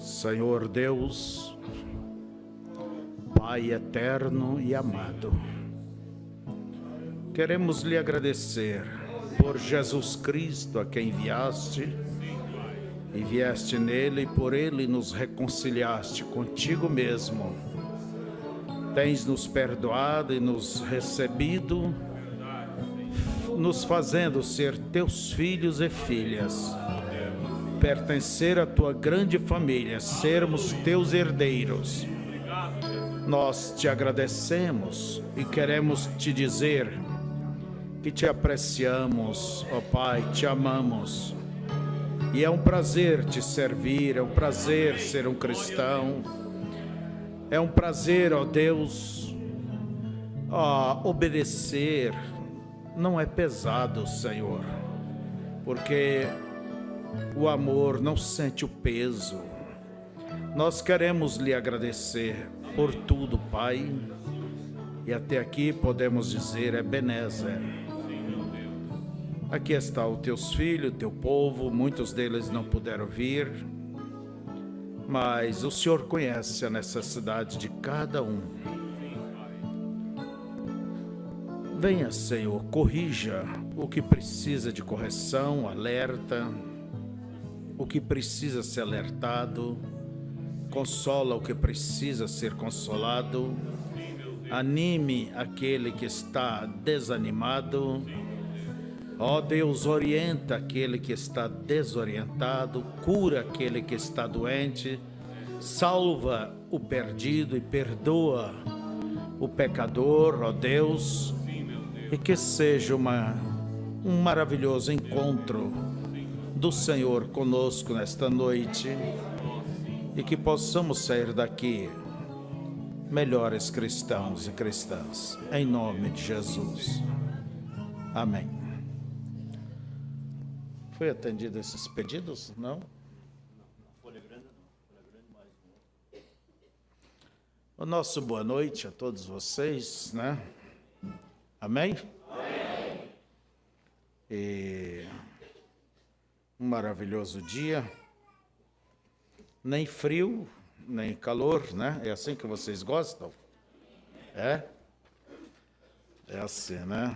Senhor Deus, Pai eterno e amado, queremos lhe agradecer por Jesus Cristo, a quem enviaste, e vieste nele e por ele nos reconciliaste contigo mesmo. Tens nos perdoado e nos recebido, nos fazendo ser teus filhos e filhas, pertencer à tua grande família, sermos teus herdeiros. Nós te agradecemos e queremos te dizer que te apreciamos, ó Pai, te amamos. E é um prazer te servir, é um prazer ser um cristão, é um prazer, ó Deus, obedecer. Não é pesado, Senhor, porque o amor não sente o peso. Nós queremos lhe agradecer por tudo, Pai, e até aqui podemos dizer Ebenezer. Aqui está os teus filhos, teu povo, muitos deles não puderam vir, mas o Senhor conhece a necessidade de cada um. Venha, Senhor, corrija o que precisa de correção, alerta o que precisa ser alertado, consola o que precisa ser consolado, anime aquele que está desanimado. Ó Deus, orienta aquele que está desorientado, cura aquele que está doente, salva o perdido e perdoa o pecador, ó Deus, e que seja um maravilhoso encontro do Senhor conosco nesta noite, e que possamos sair daqui melhores cristãos e cristãs, em nome de Jesus. Amém. Foi atendido esses pedidos? Não? O nosso boa noite a todos vocês, né? Amém? Amém. E um maravilhoso dia, nem frio, nem calor, né? É assim que vocês gostam? É? É assim, né?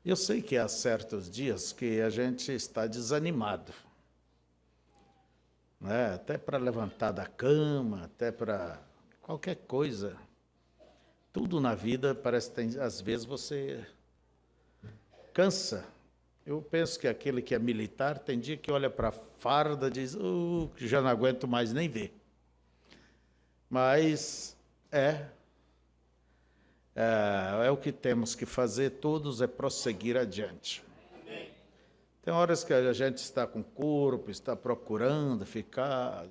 Eu sei que há certos dias que a gente está desanimado, né? Até para levantar da cama, até para qualquer coisa. Tudo na vida parece que às vezes você cansa. Eu penso que aquele que é militar tem dia que olha para a farda e diz, que já não aguento mais nem ver. Mas é o que temos que fazer todos, é prosseguir adiante. Tem horas que a gente está com o corpo, está procurando ficar,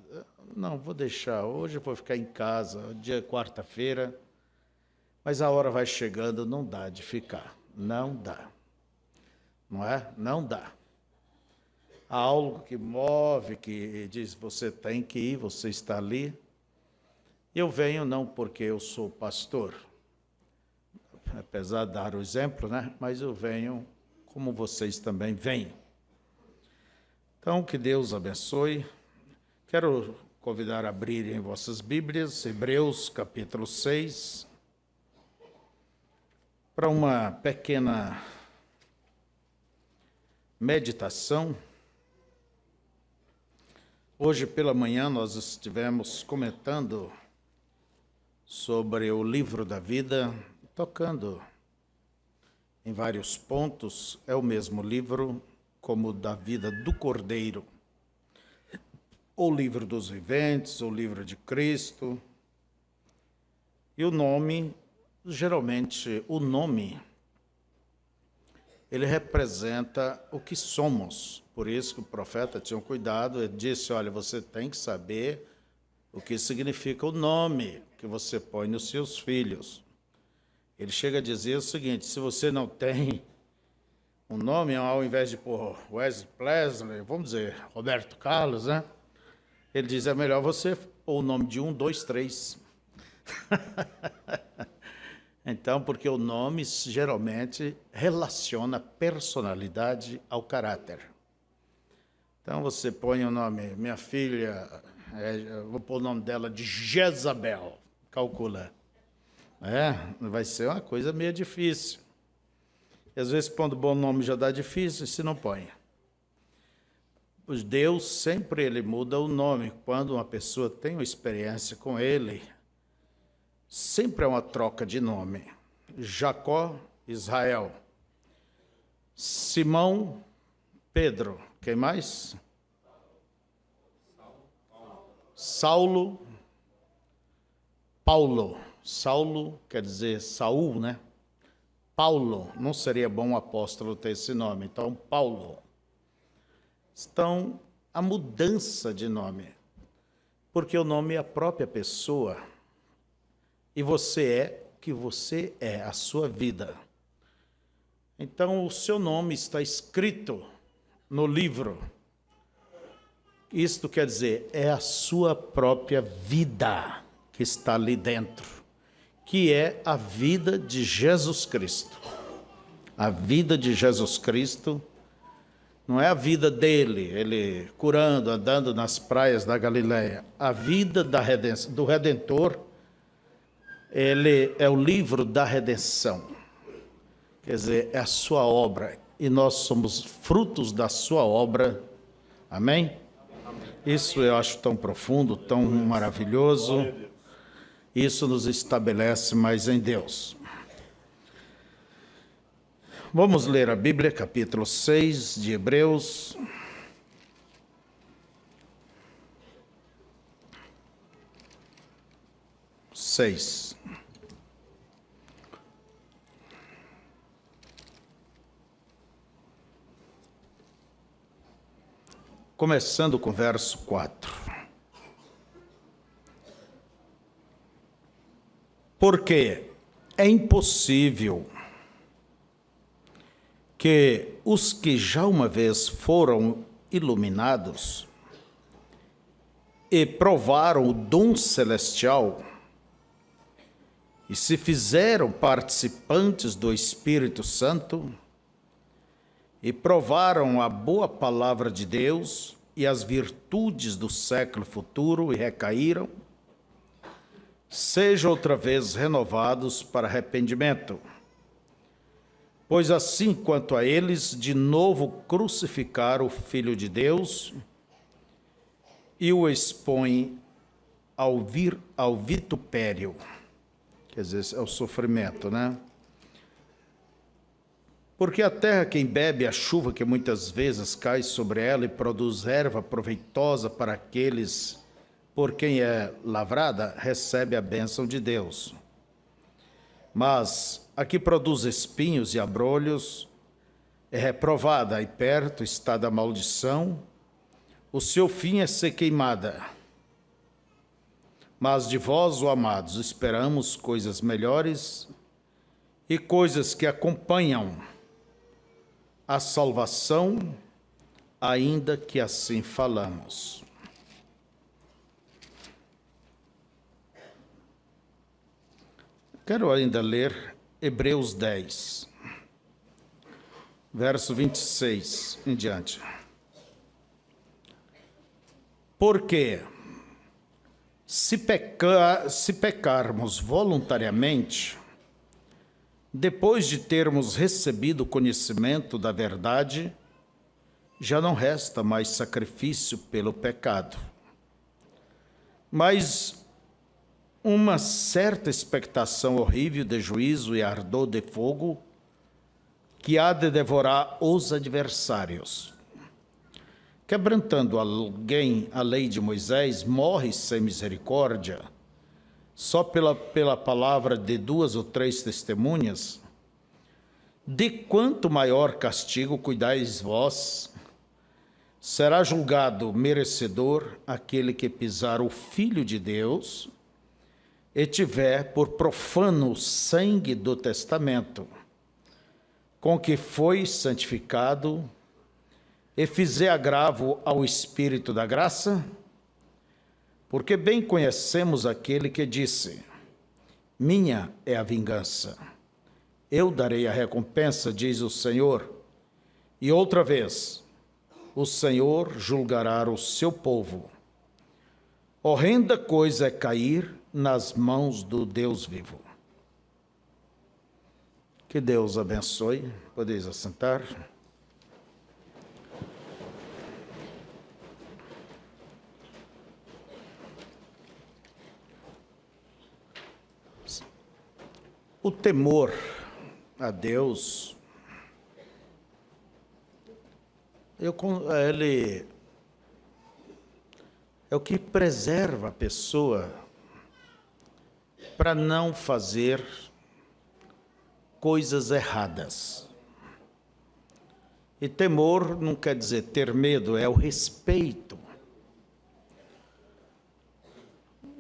não, vou deixar, hoje eu vou ficar em casa, dia quarta-feira, mas a hora vai chegando, não dá de ficar, não dá. Não é? Não dá. Há algo que move, que diz, você tem que ir, você está ali. Eu venho não porque eu sou pastor, apesar de dar o exemplo, né? Mas eu venho como vocês também vêm. Então, que Deus abençoe. Quero convidar a abrirem vossas Bíblias, Hebreus capítulo 6, para uma pequena meditação. Hoje pela manhã nós estivemos comentando sobre o livro da vida, tocando em vários pontos. É o mesmo livro como da vida do Cordeiro, o livro dos viventes, o livro de Cristo. E o nome, geralmente o nome, ele representa o que somos. Por isso que o profeta tinha um cuidado, ele disse, olha, você tem que saber o que significa o nome que você põe nos seus filhos. Ele chega a dizer o seguinte, se você não tem um nome, ao invés de pôr Wesley Presley, vamos dizer, Roberto Carlos, né? Ele diz, é melhor você pôr o nome de 1, 2, 3. Então, porque o nome geralmente relaciona a personalidade ao caráter. Então você põe o nome, minha filha, eu vou pôr o nome dela de Jezabel, calcula. Vai ser uma coisa meio difícil. E às vezes, pondo bom nome já dá difícil, se não põe. Deus sempre ele muda o nome. Quando uma pessoa tem uma experiência com ele, sempre é uma troca de nome. Jacó, Israel. Simão, Pedro. Quem mais? Saulo, Paulo. Saulo quer dizer Saul, né? Paulo, não seria bom um apóstolo ter esse nome, então Paulo. Então, a mudança de nome, porque o nome é a própria pessoa, e você é o que você é, a sua vida. Então, o seu nome está escrito no livro. Isto quer dizer, é a sua própria vida que está ali dentro, que é a vida de Jesus Cristo. A vida de Jesus Cristo não é a vida dele, ele curando, andando nas praias da Galileia. A vida do Redentor, ele é o livro da redenção. Quer dizer, é a sua obra, e nós somos frutos da sua obra. Amém? Isso eu acho tão profundo, tão maravilhoso. Isso nos estabelece mais em Deus. Vamos ler a Bíblia, capítulo 6 de Hebreus. Começando com o verso 4. Porque é impossível que os que já uma vez foram iluminados e provaram o dom celestial e se fizeram participantes do Espírito Santo e provaram a boa palavra de Deus e as virtudes do século futuro e recaíram, sejam outra vez renovados para arrependimento. Pois assim quanto a eles, de novo crucificaram o Filho de Deus e o expõem ao vitupério, quer dizer, ao sofrimento, né? Porque a terra, quem bebe a chuva que muitas vezes cai sobre ela e produz erva proveitosa para aqueles por quem é lavrada, recebe a bênção de Deus. Mas a que produz espinhos e abrolhos é reprovada, e perto está da maldição, o seu fim é ser queimada. Mas de vós, ó amados, esperamos coisas melhores e coisas que acompanham a salvação, ainda que assim falamos. Quero ainda ler Hebreus 10, verso 26 em diante. Porque se pecarmos voluntariamente, depois de termos recebido o conhecimento da verdade, já não resta mais sacrifício pelo pecado, mas uma certa expectação horrível de juízo e ardor de fogo que há de devorar os adversários. Quebrantando alguém a lei de Moisés, morre sem misericórdia, só pela palavra de 2 ou 3 testemunhas. De quanto maior castigo cuidais vós, será julgado merecedor aquele que pisar o Filho de Deus e tiver por profano o sangue do testamento, com que foi santificado, e fizer agravo ao Espírito da graça, porque bem conhecemos aquele que disse: minha é a vingança, eu darei a recompensa, diz o Senhor. E outra vez, o Senhor julgará o seu povo. Horrenda coisa é cair nas mãos do Deus vivo. Que Deus abençoe. Podeis assentar. O temor a Deus, ele é o que preserva a pessoa para não fazer coisas erradas. E temor não quer dizer ter medo, é o respeito.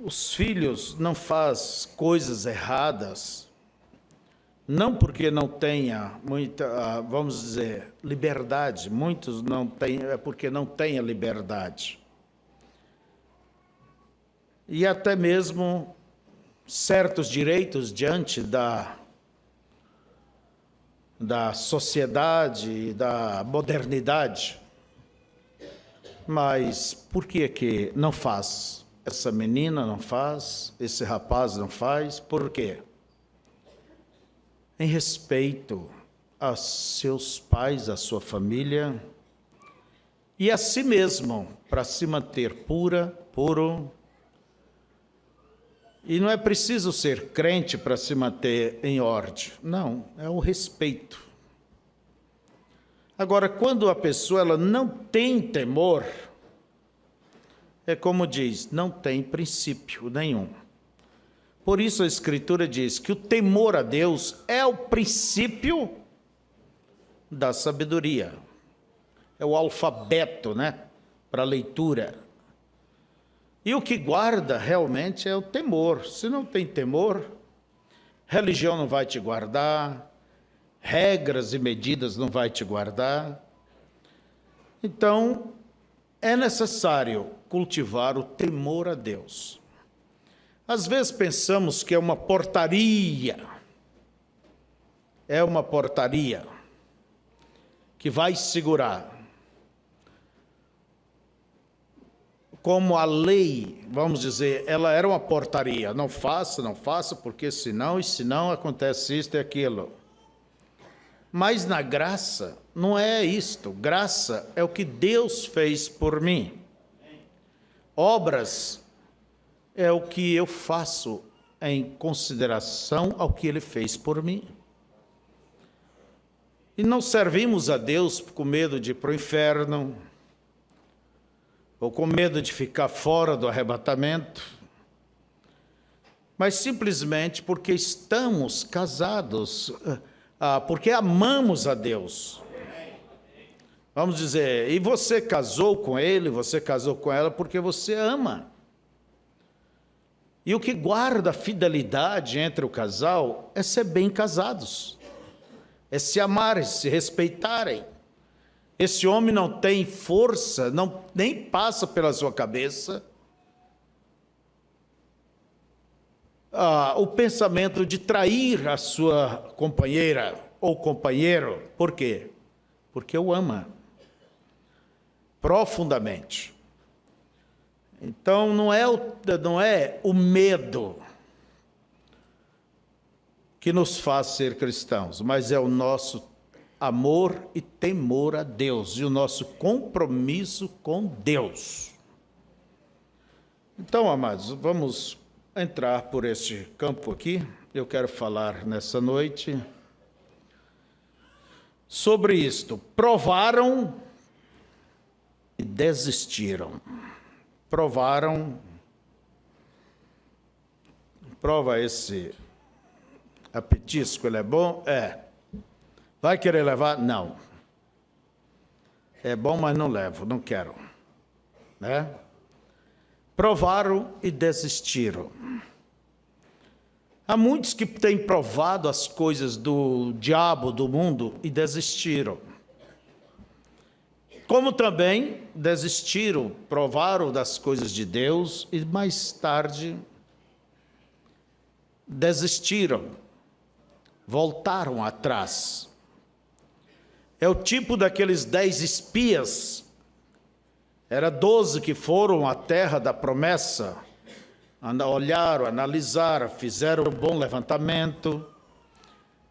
Os filhos não fazem coisas erradas, não porque não tenha muita, vamos dizer, liberdade. Muitos não têm, é porque não têm a liberdade. E até mesmo certos direitos diante da sociedade, da modernidade. Mas por que não faz? Essa menina não faz, esse rapaz não faz, por quê? Em respeito a seus pais, a sua família, e a si mesmo, para se manter puro. E não é preciso ser crente para se manter em ordem. Não, é o respeito. Agora, quando a pessoa ela não tem temor, é como diz, não tem princípio nenhum. Por isso a Escritura diz que o temor a Deus é o princípio da sabedoria. É o alfabeto, para leitura. E o que guarda realmente é o temor. Se não tem temor, religião não vai te guardar, regras e medidas não vai te guardar. Então, é necessário cultivar o temor a Deus. Às vezes pensamos que é uma portaria que vai segurar. Como a lei, vamos dizer, ela era uma portaria. Não faça, porque senão acontece isto e aquilo. Mas na graça, não é isto. Graça é o que Deus fez por mim. Obras é o que eu faço em consideração ao que Ele fez por mim. E não servimos a Deus com medo de ir para o inferno, ou com medo de ficar fora do arrebatamento, mas simplesmente porque estamos casados, porque amamos a Deus. Vamos dizer, e você casou com ele, você casou com ela porque você ama. E o que guarda a fidelidade entre o casal é ser bem casados, é se amarem, se respeitarem. Esse homem não tem força, nem passa pela sua cabeça o pensamento de trair a sua companheira ou companheiro. Por quê? Porque o ama profundamente. Então não é o medo que nos faz ser cristãos, mas é o nosso amor e temor a Deus e o nosso compromisso com Deus. Então, amados, vamos entrar por este campo aqui. Eu quero falar nessa noite sobre isto. Provaram e desistiram. Provaram. Prova esse petisco, ele é bom? É. Vai querer levar? Não. É bom, mas não levo, não quero. Provaram e desistiram. Há muitos que têm provado as coisas do diabo, do mundo, e desistiram. Como também desistiram, provaram das coisas de Deus e mais tarde desistiram, voltaram atrás. É o tipo daqueles 10 espias Era 12 que foram à terra da promessa, olharam, analisaram, fizeram um bom levantamento,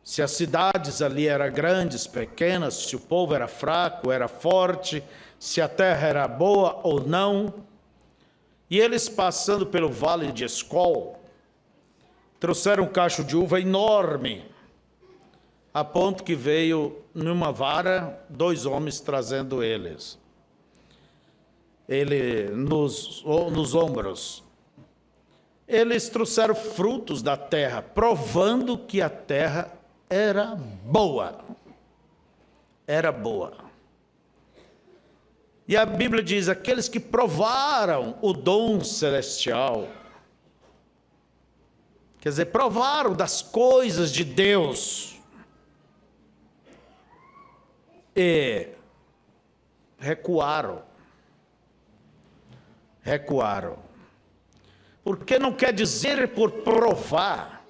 se as cidades ali eram grandes, pequenas, se o povo era fraco, era forte, se a terra era boa ou não. E eles, passando pelo vale de Escol, trouxeram um cacho de uva enorme, a ponto que veio numa vara 2 homens trazendo eles. Ele nos ombros. Eles trouxeram frutos da terra, provando que a terra era boa. Era boa. E a Bíblia diz, aqueles que provaram o dom celestial, quer dizer, provaram das coisas de Deus, e recuaram. Porque não quer dizer por provar,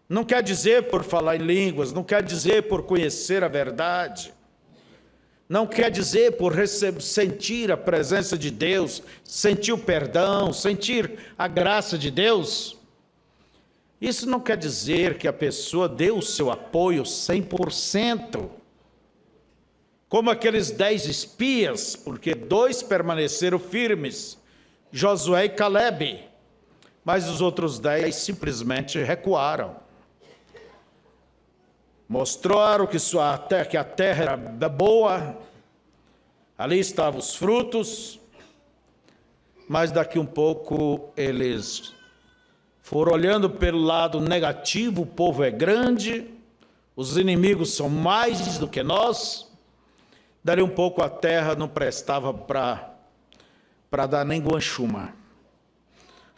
não quer dizer por falar em línguas, não quer dizer por conhecer a verdade, não quer dizer por sentir a presença de Deus, sentir o perdão, sentir a graça de Deus. Isso não quer dizer que a pessoa deu o seu apoio 100%. Como aqueles 10 espias, porque 2 permaneceram firmes, Josué e Calebe, mas os outros 10 simplesmente recuaram. Mostraram que a terra era boa, ali estavam os frutos, mas daqui um pouco eles foram olhando pelo lado negativo, o povo é grande, os inimigos são mais do que nós. Dali um pouco a terra não prestava para dar nem guanchuma.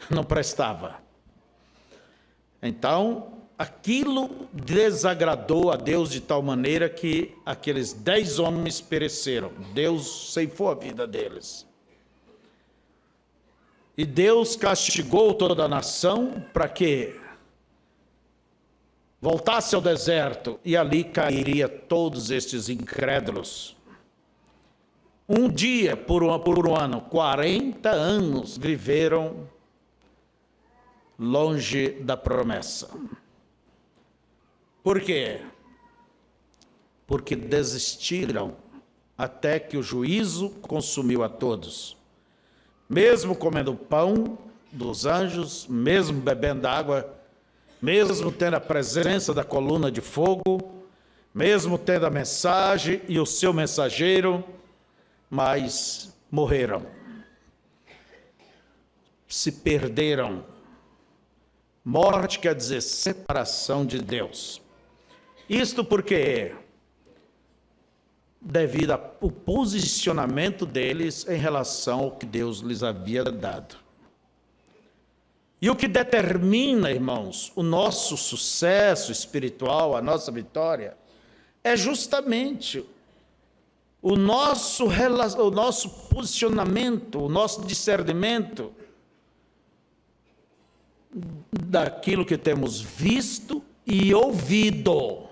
Não prestava. Então, aquilo desagradou a Deus de tal maneira que aqueles 10 homens pereceram. Deus ceifou a vida deles. E Deus castigou toda a nação para que voltasse ao deserto e ali cairia todos estes incrédulos. Um dia por um ano, 40 anos viveram longe da promessa. Por quê? Porque desistiram até que o juízo consumiu a todos. Mesmo comendo pão dos anjos, mesmo bebendo água, mesmo tendo a presença da coluna de fogo, mesmo tendo a mensagem e o seu mensageiro, mas morreram, se perderam. Morte quer dizer separação de Deus. Isto porque, devido ao posicionamento deles em relação ao que Deus lhes havia dado. E o que determina, irmãos, o nosso sucesso espiritual, a nossa vitória, é justamente o nosso posicionamento, o nosso discernimento daquilo que temos visto e ouvido.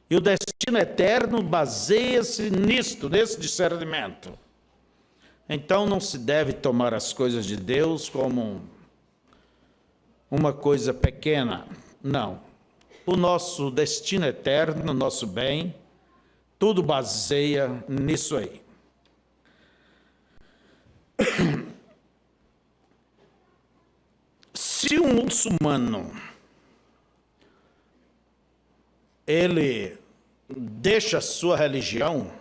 E o destino eterno baseia-se nisto, nesse discernimento. Então não se deve tomar as coisas de Deus como uma coisa pequena. Não. O nosso destino eterno, o nosso bem, tudo baseia nisso aí. Se um muçulmano ele deixa a sua religião,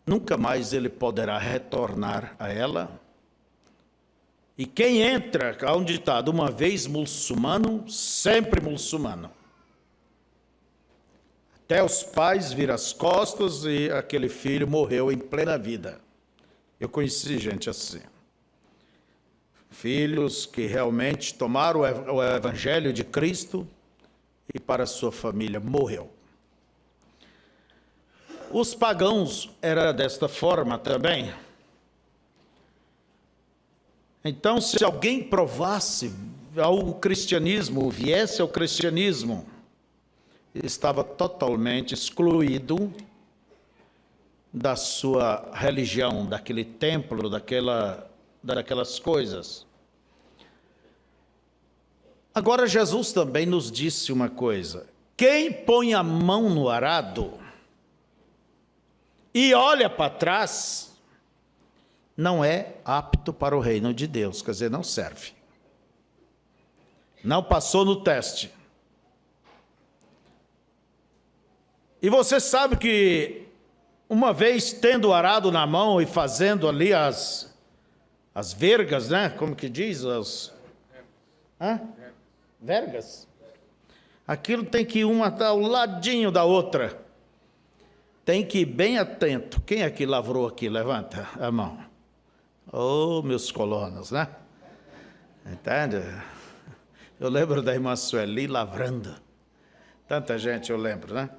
nunca mais ele poderá retornar a ela. E quem entra, há um ditado, uma vez muçulmano, sempre muçulmano. Até os pais viram as costas e aquele filho morreu em plena vida. Eu conheci gente assim. Filhos que realmente tomaram o evangelho de Cristo e para a sua família morreu. Os pagãos eram desta forma também. Então, se alguém provasse ao cristianismo, viesse ao cristianismo, estava totalmente excluído da sua religião, daquele templo, daquelas coisas. Agora Jesus também nos disse uma coisa: quem põe a mão no arado e olha para trás, não é apto para o reino de Deus, quer dizer, não serve. Não passou no teste. E você sabe que, uma vez tendo o arado na mão e fazendo ali as vergas, né? Como que diz? Vergas. Aquilo tem que uma estar ao ladinho da outra. Tem que ir bem atento. Quem é que lavrou aqui? Levanta a mão. Oh, meus colonos, né? Entende? Eu lembro da irmã Sueli lavrando. Tanta gente eu lembro, né?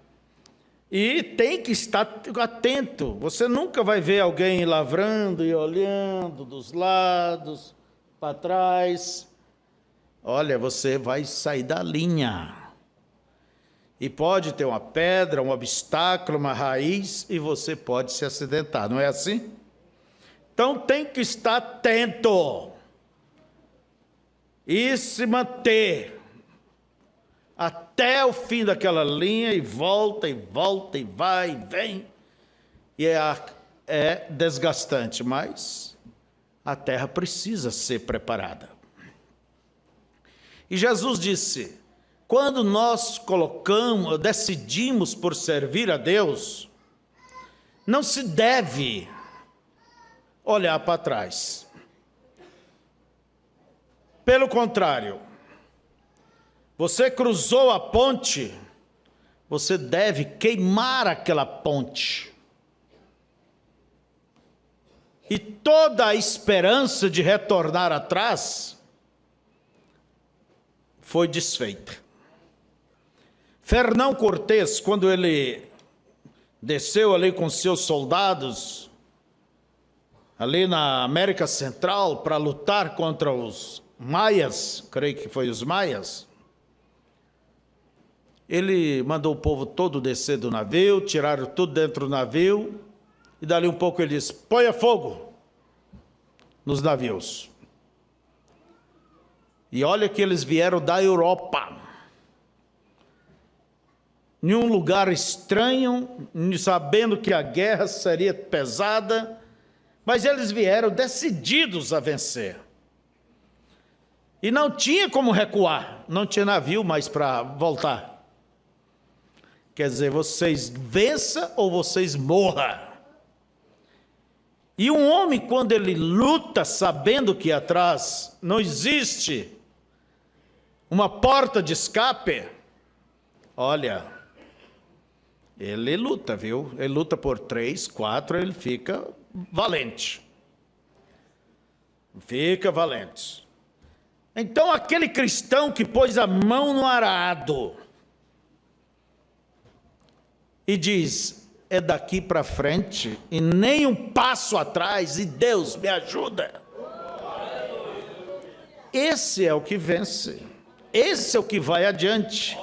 E tem que estar atento. Você nunca vai ver alguém lavrando e olhando dos lados, para trás. Olha, você vai sair da linha. E pode ter uma pedra, um obstáculo, uma raiz, e você pode se acidentar, não é assim? Então tem que estar atento e se manter até o fim daquela linha, e volta, e vai, e vem. E é desgastante, mas a terra precisa ser preparada. E Jesus disse: quando nós decidimos por servir a Deus, não se deve olhar para trás. Pelo contrário, você cruzou a ponte, você deve queimar aquela ponte. E toda a esperança de retornar atrás foi desfeita. Fernão Cortés, quando ele desceu ali com seus soldados, ali na América Central, para lutar contra os maias, creio que foi os maias, ele mandou o povo todo descer do navio, tiraram tudo dentro do navio, e dali um pouco ele disse: ponha fogo nos navios. E olha que eles vieram da Europa, em um lugar estranho, sabendo que a guerra seria pesada, mas eles vieram decididos a vencer. E não tinha como recuar, não tinha navio mais para voltar. Quer dizer, vocês vençam ou vocês morram. E um homem, quando ele luta sabendo que atrás não existe uma porta de escape, olha, ele luta, viu? Ele luta por 3, 4, ele fica valente. Fica valente. Então, aquele cristão que pôs a mão no arado e diz: é daqui para frente e nem um passo atrás, e Deus me ajuda. Esse é o que vence. Esse é o que vai adiante.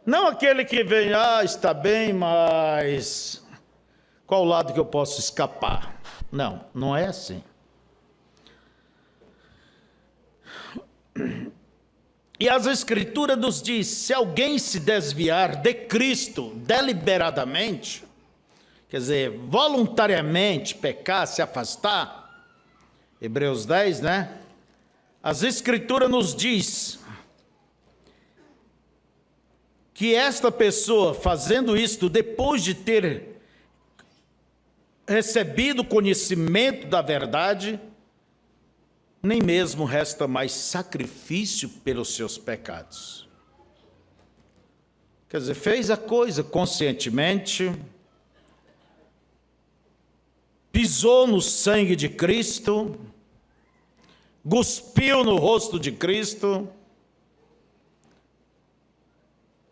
Não aquele que vem: está bem, mas qual lado que eu posso escapar? Não, não é assim. E as Escrituras nos diz: se alguém se desviar de Cristo deliberadamente, quer dizer, voluntariamente pecar, se afastar, Hebreus 10, né? As Escrituras nos diz que esta pessoa, fazendo isto depois de ter recebido conhecimento da verdade, nem mesmo resta mais sacrifício pelos seus pecados. Quer dizer, fez a coisa conscientemente, pisou no sangue de Cristo, cuspiu no rosto de Cristo,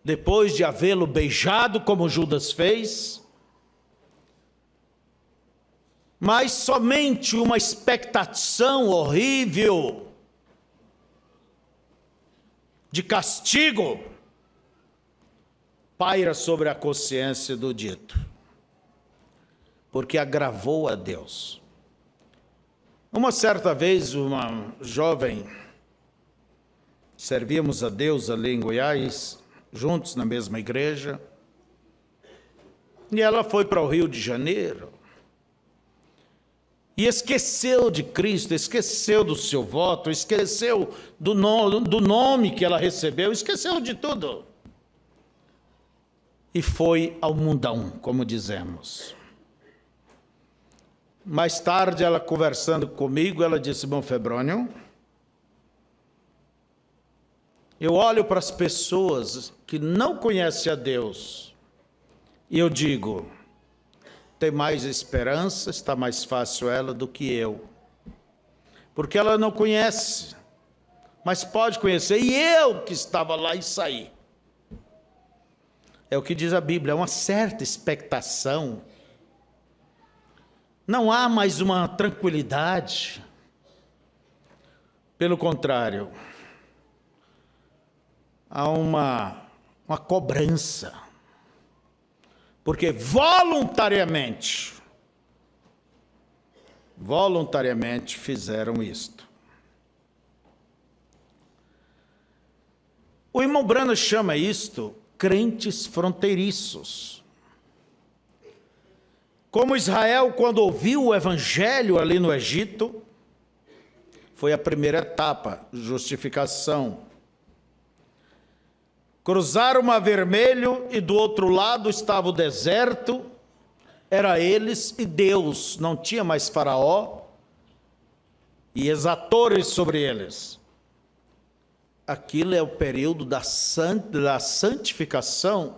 depois de havê-lo beijado, como Judas fez, mas somente uma expectação horrível de castigo paira sobre a consciência do dito. porque agravou a Deus. Uma certa vez, uma jovem, servíamos a Deus ali em Goiás, juntos na mesma igreja, e ela foi para o Rio de Janeiro, e esqueceu de Cristo, esqueceu do seu voto, esqueceu do nome que ela recebeu, esqueceu de tudo. E foi ao mundão, como dizemos. Mais tarde, ela conversando comigo, ela disse: irmão Febrônio, eu olho para as pessoas que não conhecem a Deus e eu digo, tem mais esperança, está mais fácil ela do que eu. Porque ela não conhece, mas pode conhecer, e eu que estava lá e saí. É o que diz a Bíblia, é uma certa expectação. Não há mais uma tranquilidade. Pelo contrário, há uma cobrança. Porque voluntariamente fizeram isto. O irmão Branham chama isto crentes fronteiriços. Como Israel, quando ouviu o evangelho ali no Egito, foi a primeira etapa, justificação. Cruzaram o Mar Vermelho e do outro lado estava o deserto, era eles e Deus, não tinha mais Faraó e exatores sobre eles. Aquilo é o período da santificação,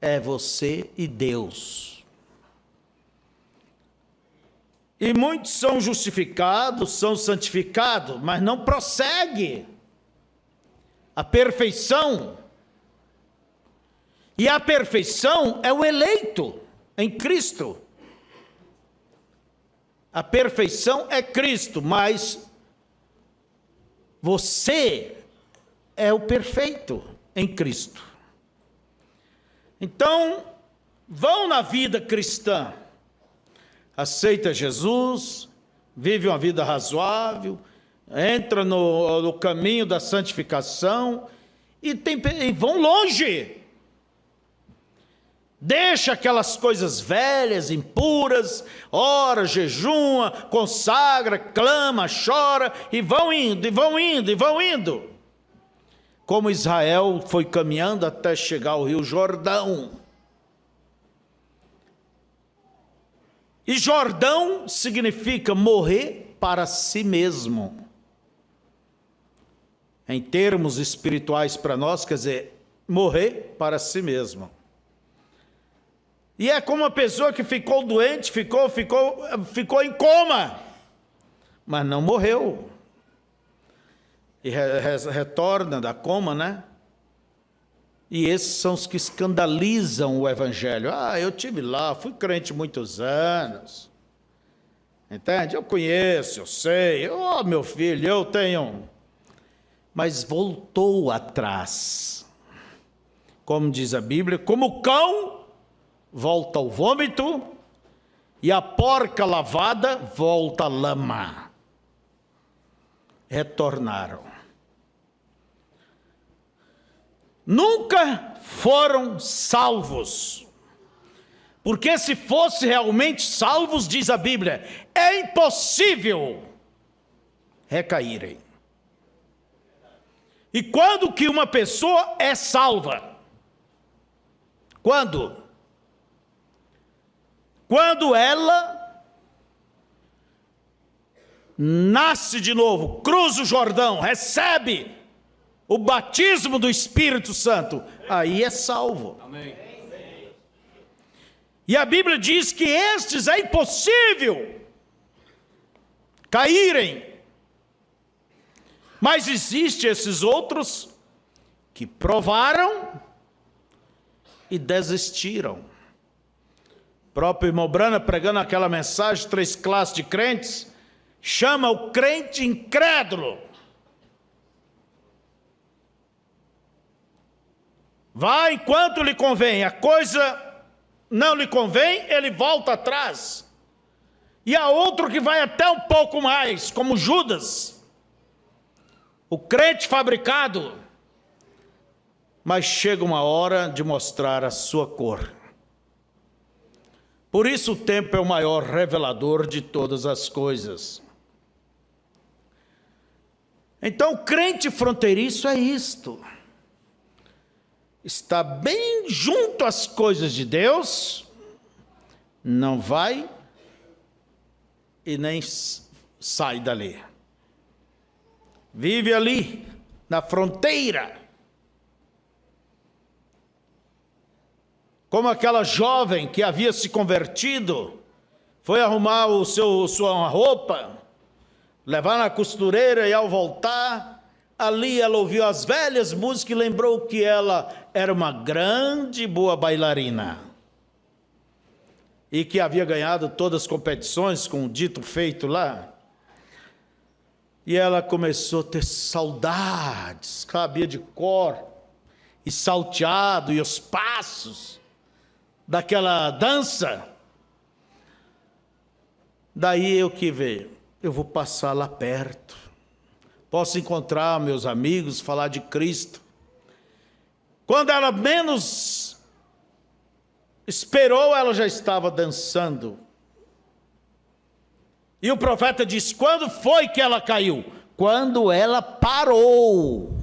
é você e Deus. E muitos são justificados, são santificados, mas não prossegue a perfeição. E a perfeição é o eleito em Cristo. A perfeição é Cristo, mas você é o perfeito em Cristo. Então, vão na vida cristã, aceita Jesus, vive uma vida razoável, entra no caminho da santificação e vão longe. Deixa aquelas coisas velhas, impuras, ora, jejuma, consagra, clama, chora, e vão indo, e vão indo, e vão indo. Como Israel foi caminhando até chegar ao Rio Jordão. E Jordão significa morrer para si mesmo. Em termos espirituais para nós, quer dizer, morrer para si mesmo. E é como uma pessoa que ficou doente, ficou em coma, mas não morreu. E retorna da coma, né? E esses são os que escandalizam o evangelho. Ah, eu estive lá, fui crente muitos anos. Entende? Eu conheço, eu sei. Oh, meu filho, eu tenho. Mas voltou atrás. Como diz a Bíblia, como o cão volta ao vômito e a porca lavada volta à lama. Retornaram. Nunca foram salvos. Porque se fossem realmente salvos, diz a Bíblia, é impossível recaírem. E quando que uma pessoa é salva? Quando? Quando ela nasce de novo, cruza o Jordão, recebe o batismo do Espírito Santo, aí é salvo. Amém. E a Bíblia diz que estes é impossível caírem. Mas existem esses outros que provaram e desistiram. O próprio irmão Branham, pregando aquela mensagem, 3 classes de crentes, chama o crente incrédulo. Vai enquanto lhe convém, a coisa não lhe convém, ele volta atrás. E há outro que vai até um pouco mais, como Judas, o crente fabricado. Mas chega uma hora de mostrar a sua cor. Por isso o tempo é o maior revelador de todas as coisas. Então o crente fronteiriço é isto. Está bem junto às coisas de Deus, não vai e nem sai dali. Vive ali, na fronteira. Como aquela jovem que havia se convertido, foi arrumar sua roupa, levar na costureira e ao voltar, ali ela ouviu as velhas músicas e lembrou que ela era uma grande boa bailarina. E que havia ganhado todas as competições com o dito feito lá. E ela começou a ter saudades, sabia de cor, e salteado, e os passos daquela dança. Daí eu que veio, eu vou passar lá perto, posso encontrar meus amigos, falar de Cristo. Quando ela menos esperou, ela já estava dançando. E o profeta disse: quando foi que ela caiu? Quando ela parou.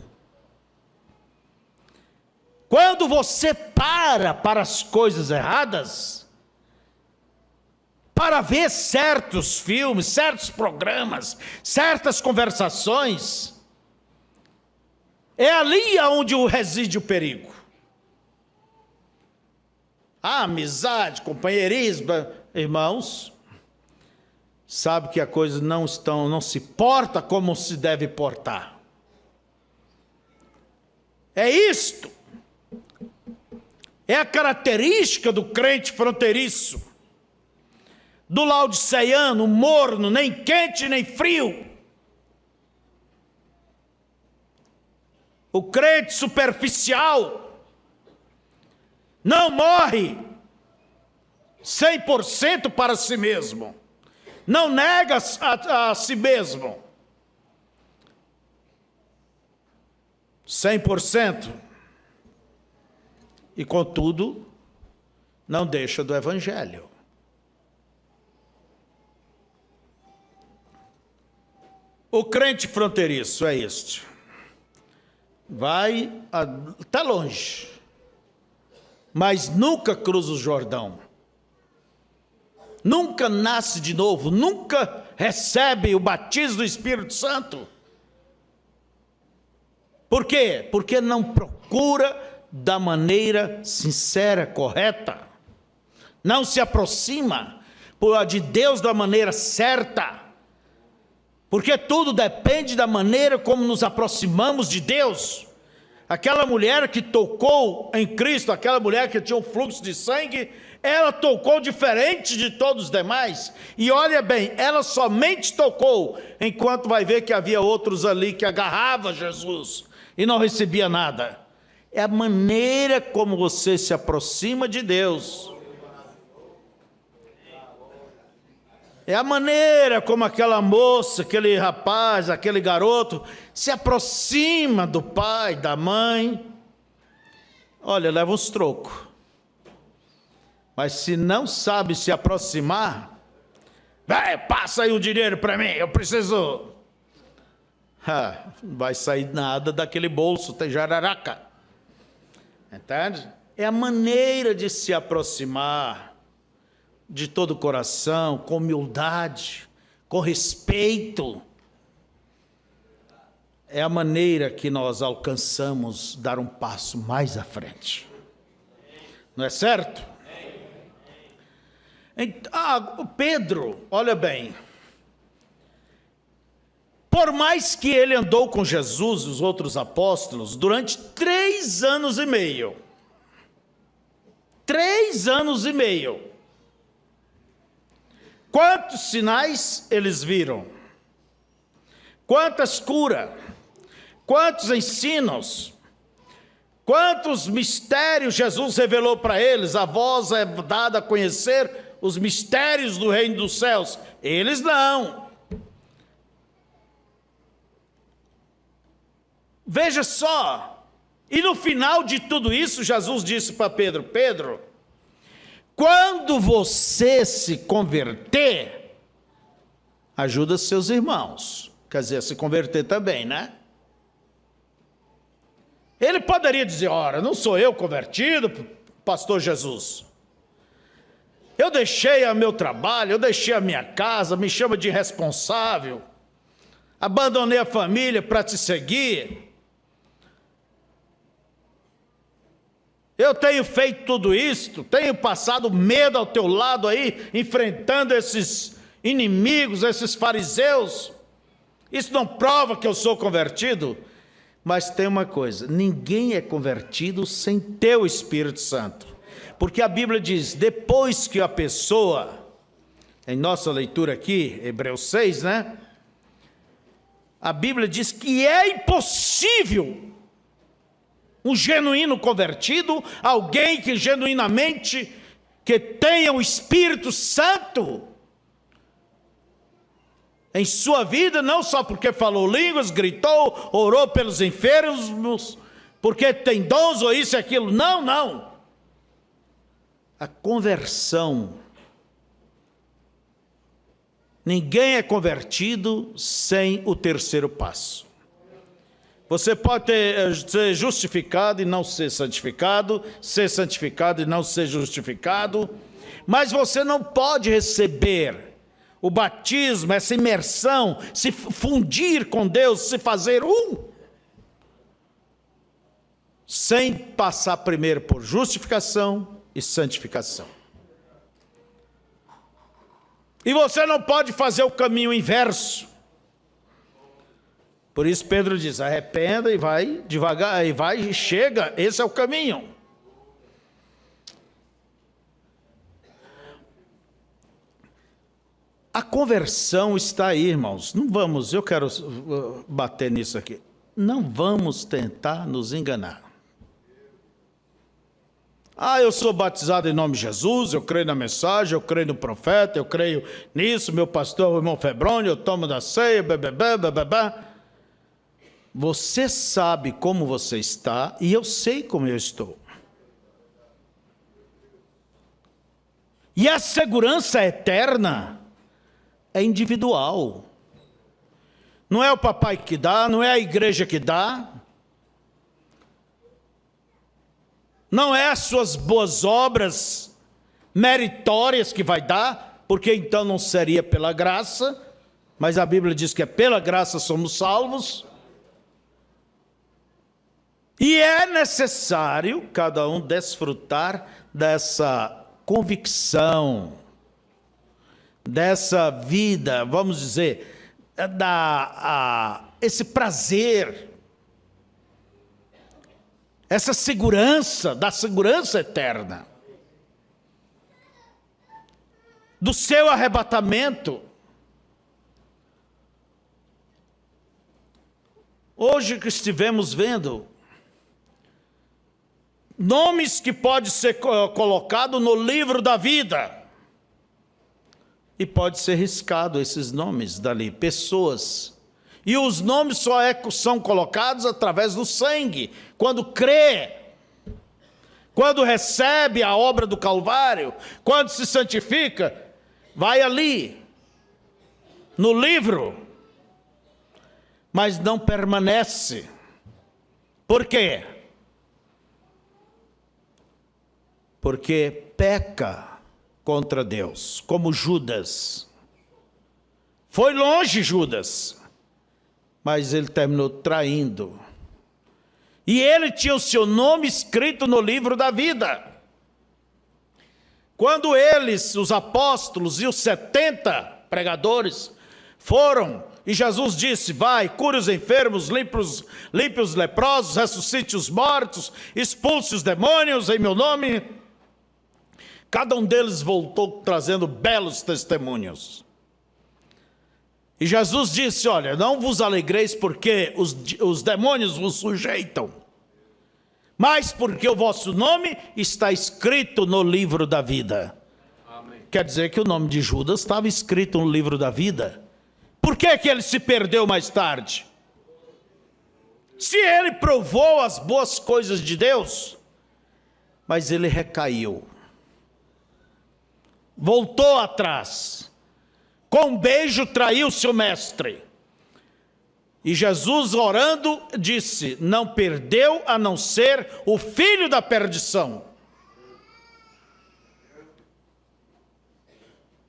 Quando você para as coisas erradas, para ver certos filmes, certos programas, certas conversações, é ali onde reside o perigo. A amizade, companheirismo, irmãos, sabe que a coisa não se porta como se deve portar. É isto. É a característica do crente fronteiriço, do laodiceiano, morno, nem quente nem frio. O crente superficial não morre 100% para si mesmo, não nega a si mesmo 100%. E, contudo, não deixa do Evangelho. O crente fronteiriço é este. Vai até longe, mas nunca cruza o Jordão. Nunca nasce de novo, nunca recebe o batismo do Espírito Santo. Por quê? Porque não procura da maneira sincera, correta. Não se aproxima de Deus da maneira certa. Porque tudo depende da maneira como nos aproximamos de Deus. Aquela mulher que tocou em Cristo, aquela mulher que tinha um fluxo de sangue, ela tocou diferente de todos os demais. E olha bem, ela somente tocou, enquanto vai ver que havia outros ali que agarravam Jesus e não recebia nada. É a maneira como você se aproxima de Deus. É a maneira como aquela moça, aquele rapaz, aquele garoto se aproxima do pai, da mãe. Olha, leva uns trocos. Mas se não sabe se aproximar, passa aí o dinheiro para mim, eu preciso. Não vai sair nada daquele bolso, tem jararaca. Entende? É a maneira de se aproximar de todo o coração, com humildade, com respeito. É a maneira que nós alcançamos dar um passo mais à frente. Não é certo? Pedro, olha bem. Por mais que ele andou com Jesus e os outros apóstolos durante 3 anos e meio. 3 anos e meio. Quantos sinais eles viram? Quantas curas? Quantos ensinos? Quantos mistérios Jesus revelou para eles? A vós é dada a conhecer os mistérios do reino dos céus. Eles não. Veja só. E no final de tudo isso, Jesus disse para Pedro: Pedro, quando você se converter, ajuda seus irmãos. Quer dizer, se converter também, né? Ele poderia dizer: ora, não sou eu convertido, pastor Jesus. Eu deixei o meu trabalho, eu deixei a minha casa, me chama de irresponsável. Abandonei a família para te seguir. Eu tenho feito tudo isto, tenho passado medo ao teu lado aí, enfrentando esses inimigos, esses fariseus. Isso não prova que eu sou convertido? Mas tem uma coisa: ninguém é convertido sem ter o Espírito Santo. Porque a Bíblia diz, depois que a pessoa, em nossa leitura aqui, Hebreus 6, né? A Bíblia diz que é impossível um genuíno convertido, alguém que genuinamente, que tenha o Espírito Santo em sua vida, não só porque falou línguas, gritou, orou pelos enfermos, porque tem dons ou isso e aquilo. Não, não. A conversão. Ninguém é convertido sem o terceiro passo. Você pode ser justificado e não ser santificado e não ser justificado, mas você não pode receber o batismo, essa imersão, se fundir com Deus, se fazer sem passar primeiro por justificação e santificação. E você não pode fazer o caminho inverso. Por isso Pedro diz: arrependa e vai devagar, e vai e chega, esse é o caminho. A conversão está aí, irmãos. Não vamos, eu quero bater nisso aqui. Não vamos tentar nos enganar. Eu sou batizado em nome de Jesus, eu creio na mensagem, eu creio no profeta, eu creio nisso, meu pastor, o irmão Febrônio, eu tomo da ceia, bebê. Você sabe como você está e eu sei como eu estou. E a segurança eterna é individual. Não é o papai que dá, não é a igreja que dá. Não é as suas boas obras meritórias que vai dar, porque então não seria pela graça, mas a Bíblia diz que é pela graça somos salvos. E é necessário cada um desfrutar dessa convicção, dessa vida, vamos dizer, esse prazer, essa segurança, da segurança eterna, do seu arrebatamento. Hoje que estivemos vendo nomes que pode ser colocado no livro da vida. E pode ser riscado esses nomes dali, pessoas. E os nomes só são colocados através do sangue. Quando crê, quando recebe a obra do Calvário, quando se santifica, vai ali, no livro, mas não permanece. Por quê? Porque peca contra Deus, como Judas. Foi longe Judas, mas ele terminou traindo. E ele tinha o seu nome escrito no livro da vida. Quando eles, os apóstolos e os 70 pregadores, foram, e Jesus disse: vai, cure os enfermos, limpe os leprosos, ressuscite os mortos, expulse os demônios em meu nome. Cada um deles voltou trazendo belos testemunhos. E Jesus disse: olha, não vos alegreis porque os demônios vos sujeitam, mas porque o vosso nome está escrito no livro da vida. Amém. Quer dizer que o nome de Judas estava escrito no livro da vida. Por que ele se perdeu mais tarde? Se ele provou as boas coisas de Deus, mas ele recaiu, voltou atrás, com um beijo traiu seu mestre. E Jesus, orando, disse: não perdeu a não ser o filho da perdição.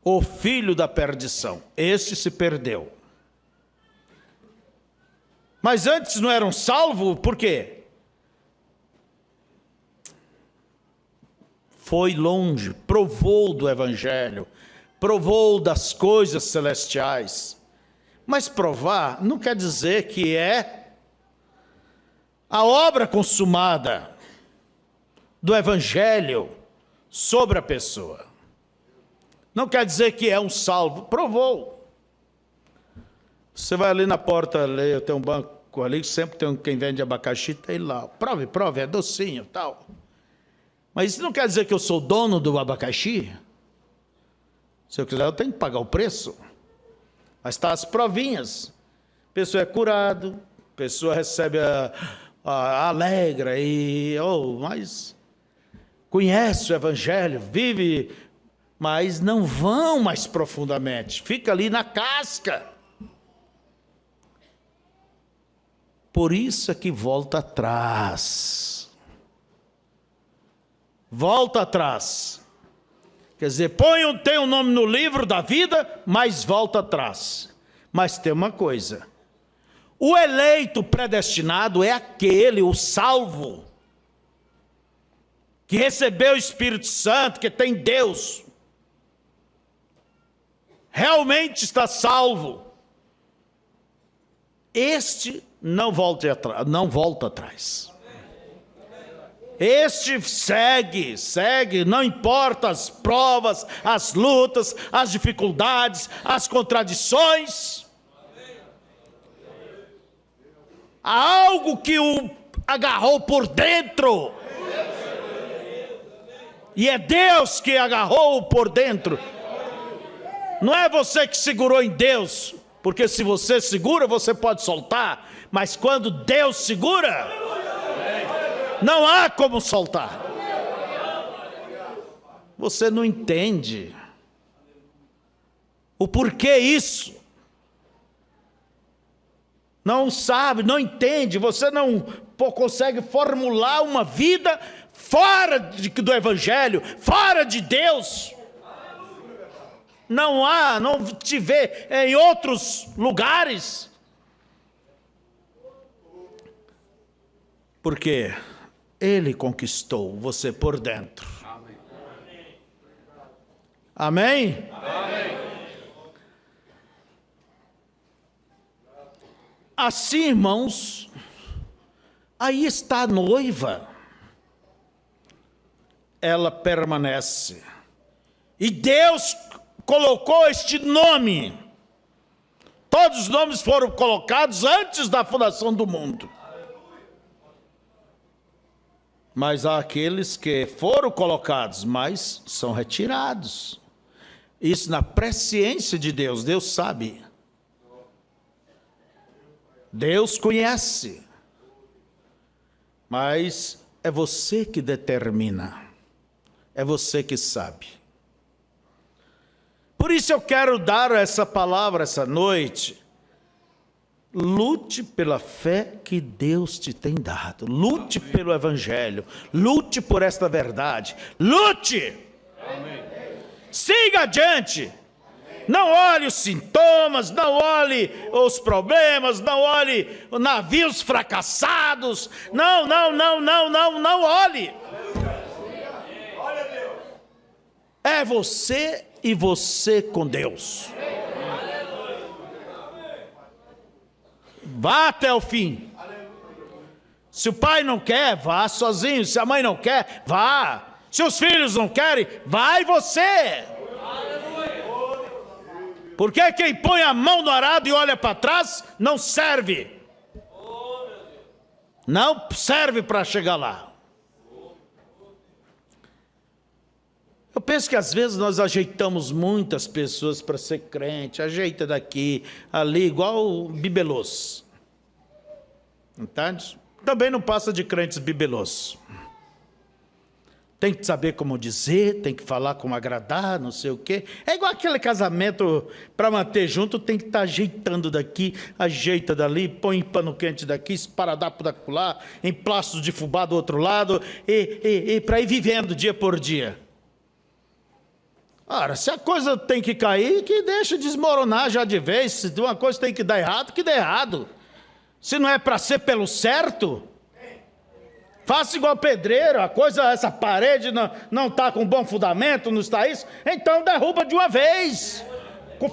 O filho da perdição, este se perdeu. Mas antes não eram salvos, por quê? Foi longe, provou do evangelho, provou das coisas celestiais. Mas provar não quer dizer que é a obra consumada do evangelho sobre a pessoa. Não quer dizer que é um salvo. Provou. Você vai ali na porta, ali, eu tenho um banco ali, sempre tem quem vende abacaxi, tem lá. Prove, é docinho, tal. Mas isso não quer dizer que eu sou dono do abacaxi. Se eu quiser, eu tenho que pagar o preço. Mas está as provinhas. A pessoa é curado, a pessoa recebe a alegra, mas conhece o evangelho, vive, mas não vão mais profundamente. Fica ali na casca. Por isso é que volta atrás. Volta atrás. Quer dizer, tem um nome no livro da vida, mas volta atrás. Mas tem uma coisa. O eleito predestinado é aquele, o salvo, que recebeu o Espírito Santo, que tem Deus. Realmente está salvo. Este não volta atrás. Este segue, não importa as provas, as lutas, as dificuldades, as contradições. Há algo que o agarrou por dentro. E é Deus que agarrou por dentro. Não é você que segurou em Deus, porque se você segura, você pode soltar. Mas quando Deus segura, não há como soltar. Você não entende o porquê isso. Não sabe, não entende. Você não consegue formular uma vida fora do evangelho, fora de Deus. Não te vê em outros lugares. Porque Ele conquistou você por dentro. Amém? Amém? Assim, irmãos, aí está a noiva. Ela permanece. E Deus colocou este nome. Todos os nomes foram colocados antes da fundação do mundo. Mas há aqueles que foram colocados, mas são retirados. Isso na presciência de Deus. Deus sabe. Deus conhece. Mas é você que determina. É você que sabe. Por isso eu quero dar essa palavra essa noite. Lute pela fé que Deus te tem dado. Lute pelo evangelho. Lute por esta verdade. Lute! Amém. Siga adiante. Não olhe os sintomas, não olhe os problemas, não olhe os navios fracassados. Não olhe. É você e você com Deus. Vá até o fim. Se o pai não quer, vá sozinho. Se a mãe não quer, vá. Se os filhos não querem, vai você. Porque quem põe a mão no arado e olha para trás, não serve. Não serve para chegar lá. Eu penso que às vezes nós ajeitamos muitas pessoas para ser crente, ajeita daqui, ali, igual o bibelôs. Entende? Também não passa de crentes bibelôs. Tem que saber como dizer, tem que falar como agradar, não sei o quê. É igual aquele casamento, para manter junto, tem que estar ajeitando daqui, ajeita dali, põe pano quente daqui, esparadrapo da lá, emplasto de fubá do outro lado, e para ir vivendo dia por dia. Ora, se a coisa tem que cair, que deixa desmoronar já de vez. Se uma coisa tem que dar errado, que dê errado. Se não é para ser pelo certo, faça igual pedreiro, essa parede não está com bom fundamento, não está isso, então derruba de uma vez.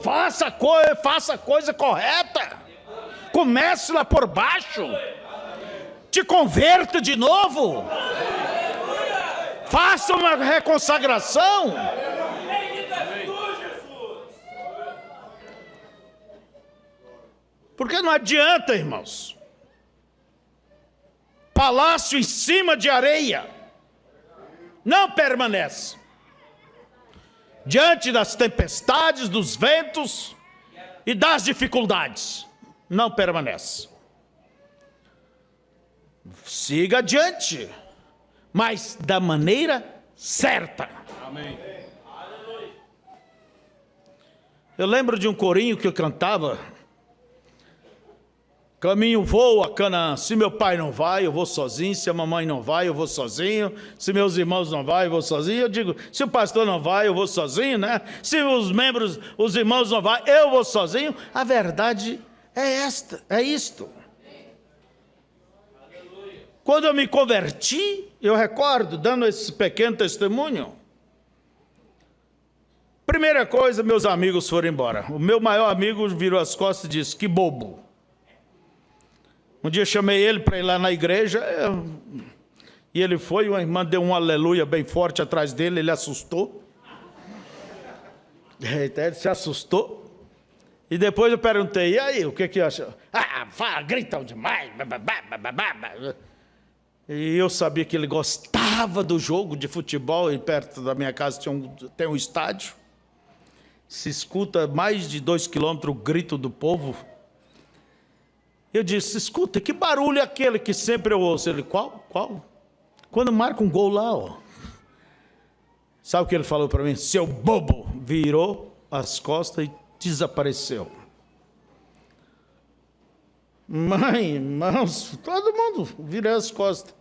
Faça a coisa correta. Comece lá por baixo. Te converta de novo. Faça uma reconsagração. Porque não adianta, irmãos. Palácio em cima de areia não permanece. Diante das tempestades, dos ventos e das dificuldades, não permanece. Siga adiante, mas da maneira certa. Amém. Eu lembro de um corinho que eu cantava: caminho vou a Canaã, se meu pai não vai, eu vou sozinho, se a mamãe não vai, eu vou sozinho, se meus irmãos não vai, eu vou sozinho. Eu digo, se o pastor não vai, eu vou sozinho, né? Se os irmãos não vai, eu vou sozinho. A verdade é isto. Quando eu me converti, eu recordo, dando esse pequeno testemunho, primeira coisa, meus amigos foram embora. O meu maior amigo virou as costas e disse: que bobo. Um dia chamei ele para ir lá na igreja, e ele foi, uma irmã deu um aleluia bem forte atrás dele, ele assustou. Ele se assustou. E depois eu perguntei: e aí, o que acha? Gritam demais. E eu sabia que ele gostava do jogo de futebol, e perto da minha casa tem um estádio. Se escuta mais de 2 quilômetros o grito do povo. Eu disse: escuta, que barulho é aquele que sempre eu ouço? Ele: qual? Quando marca um gol lá, ó. Sabe o que ele falou para mim? Seu bobo! Virou as costas e desapareceu. Mãe, irmãos, todo mundo virou as costas.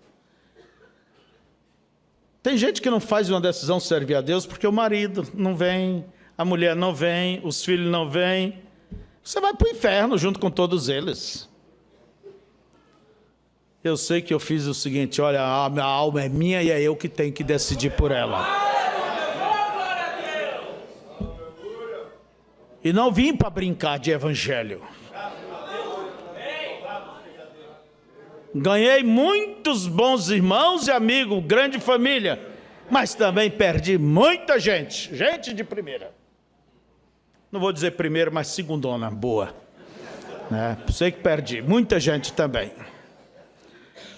Tem gente que não faz uma decisão servir a Deus porque o marido não vem, a mulher não vem, os filhos não vêm. Você vai para o inferno junto com todos eles. Eu sei que eu fiz o seguinte: olha, a minha alma é minha e é eu que tenho que decidir por ela. E não vim para brincar de evangelho. Ganhei muitos bons irmãos e amigos, grande família, mas também perdi muita gente de primeira. Não vou dizer primeira, mas segundona, boa. Sei que perdi muita gente também.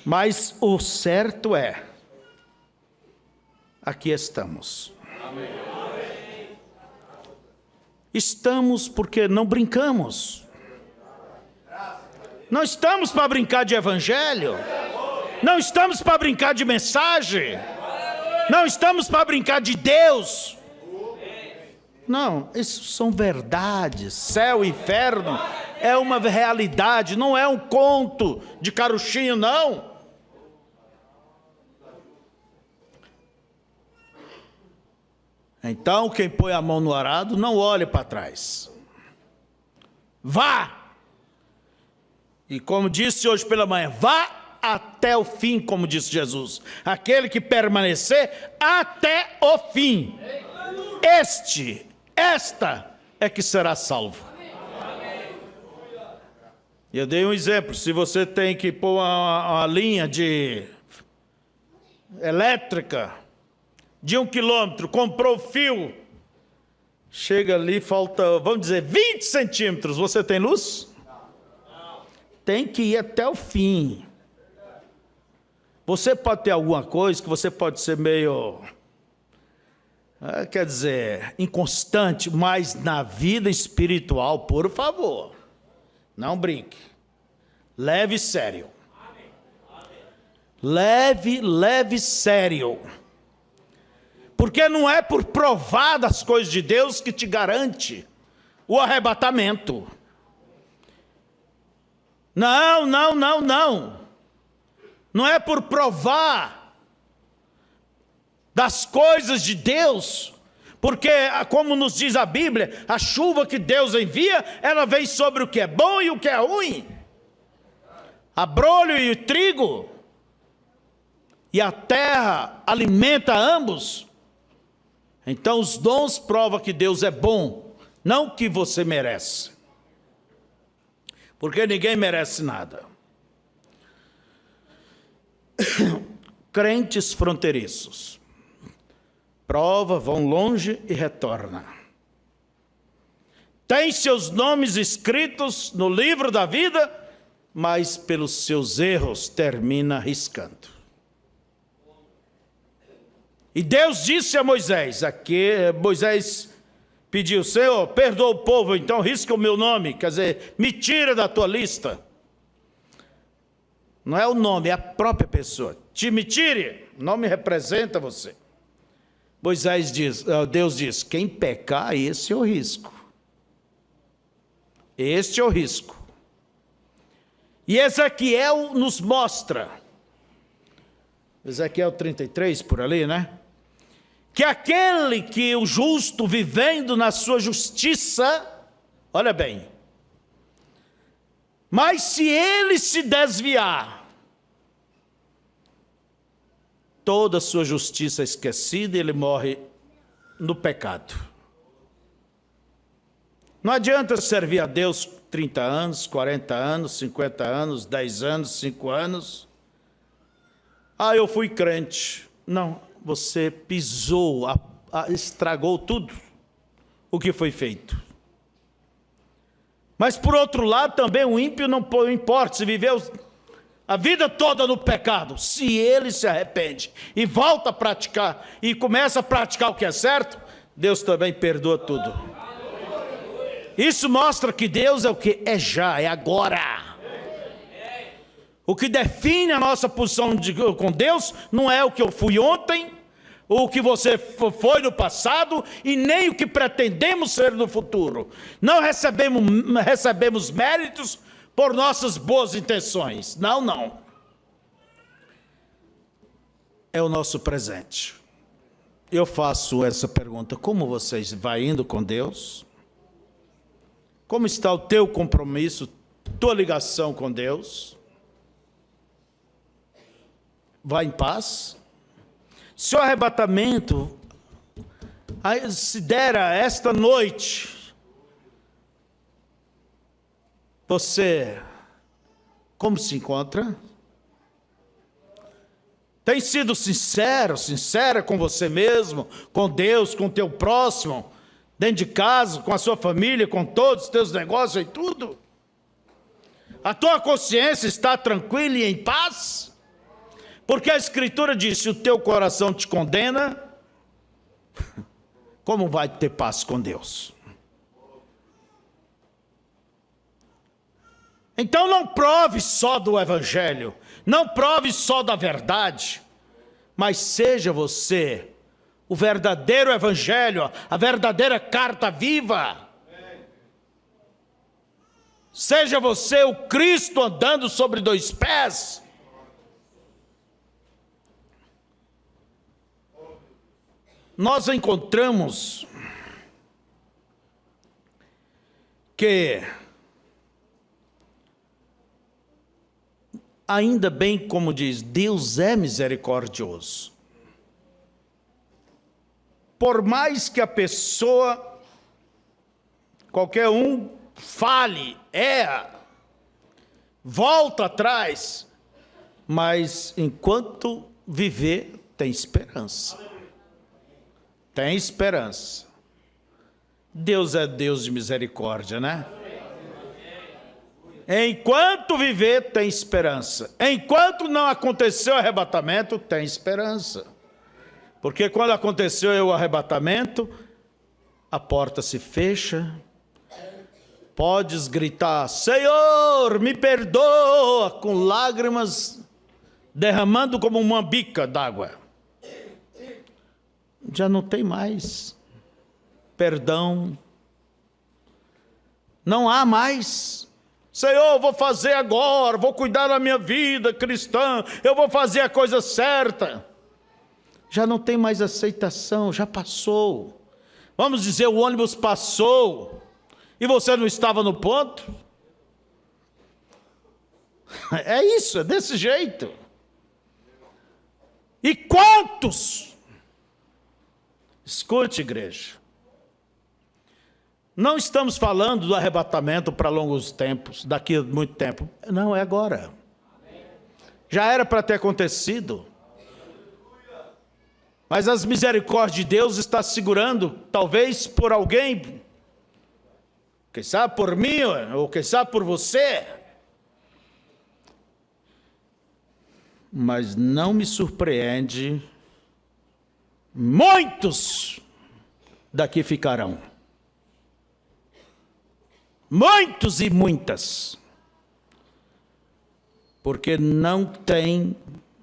Mas o certo é, aqui estamos. Amém. Estamos porque não brincamos. Não estamos para brincar de evangelho. Não estamos para brincar de mensagem. Não estamos para brincar de Deus. Não, isso são verdades. Céu e inferno é uma realidade, não é um conto de carochinho, não. Então, quem põe a mão no arado, não olhe para trás. Vá! E como disse hoje pela manhã, vá até o fim, como disse Jesus. Aquele que permanecer até o fim. Esta é que será salvo. Eu dei um exemplo. Se você tem que pôr uma linha de elétrica de 1 quilômetro, comprou fio, chega ali, falta, vamos dizer, 20 centímetros, você tem luz? Não. Tem que ir até o fim. Você pode ter alguma coisa que você pode ser meio Quer dizer, inconstante, mas na vida espiritual, por favor, não brinque. Leve sério. Leve sério. Porque não é por provar das coisas de Deus que te garante o arrebatamento. Não. Não é por provar das coisas de Deus, porque, como nos diz a Bíblia, a chuva que Deus envia, ela vem sobre o que é bom e o que é ruim, a brolho e o trigo, e a terra alimenta ambos. Então os dons provam que Deus é bom, não que você merece, porque ninguém merece nada. Crentes fronteiriços. Prova, vão longe e retorna. Tem seus nomes escritos no livro da vida, mas pelos seus erros termina riscando. E Deus disse a Moisés, Moisés pediu, Senhor, perdoa o povo, então risca o meu nome, quer dizer, me tira da tua lista. Não é o nome, é a própria pessoa. Me tire, não me representa você. Deus diz, quem pecar, esse é o risco. Este é o risco. E Ezequiel nos mostra, Ezequiel 33, por ali, né? Que aquele que o justo vivendo na sua justiça, olha bem, mas se ele se desviar, toda a sua justiça é esquecida e ele morre no pecado. Não adianta servir a Deus 30 anos, 40 anos, 50 anos, 10 anos, 5 anos. Eu fui crente. Não, você pisou, estragou tudo o que foi feito. Mas por outro lado também o ímpio não importa se viveu a vida toda no pecado, se ele se arrepende e volta a praticar, e começa a praticar o que é certo, Deus também perdoa tudo. Isso mostra que Deus é o que? É já, é agora. O que define a nossa posição com Deus não é o que eu fui ontem, o que você foi no passado, e nem o que pretendemos ser no futuro. Não recebemos méritos por nossas boas intenções. Não. É o nosso presente. Eu faço essa pergunta: como você vai indo com Deus? Como está o teu compromisso, tua ligação com Deus? Vai em paz? Se o arrebatamento se dera esta noite, você, como se encontra? Tem sido sincera com você mesmo, com Deus, com o teu próximo, dentro de casa, com a sua família, com todos os teus negócios e tudo? A tua consciência está tranquila e em paz? Porque a Escritura diz, se o teu coração te condena, como vai ter paz com Deus? Então não prove só do Evangelho, não prove só da verdade, mas seja você o verdadeiro Evangelho, a verdadeira carta viva. Seja você o Cristo andando sobre 2 pés. Nós encontramos que, ainda bem, como diz, Deus é misericordioso. Por mais que a pessoa, qualquer um, fale, erra, volta atrás, mas enquanto viver, tem esperança. Tem esperança. Deus é Deus de misericórdia, né? Enquanto viver, tem esperança. Enquanto não aconteceu o arrebatamento, tem esperança. Porque quando aconteceu o arrebatamento, a porta se fecha. Podes gritar: Senhor, me perdoa, com lágrimas derramando como uma bica d'água. Já não tem mais perdão. Não há mais. Senhor, eu vou fazer agora, vou cuidar da minha vida cristã, eu vou fazer a coisa certa. Já não tem mais aceitação, já passou. Vamos dizer, o ônibus passou e você não estava no ponto? É isso, é desse jeito. E quantos? Escute, igreja. Não estamos falando do arrebatamento para longos tempos, daqui a muito tempo. Não, é agora. Já era para ter acontecido. Mas as misericórdias de Deus está segurando, talvez por alguém, quem sabe por mim, ou quem sabe por você. Mas não me surpreende, muitos daqui ficarão. Muitos e muitas. Porque não tem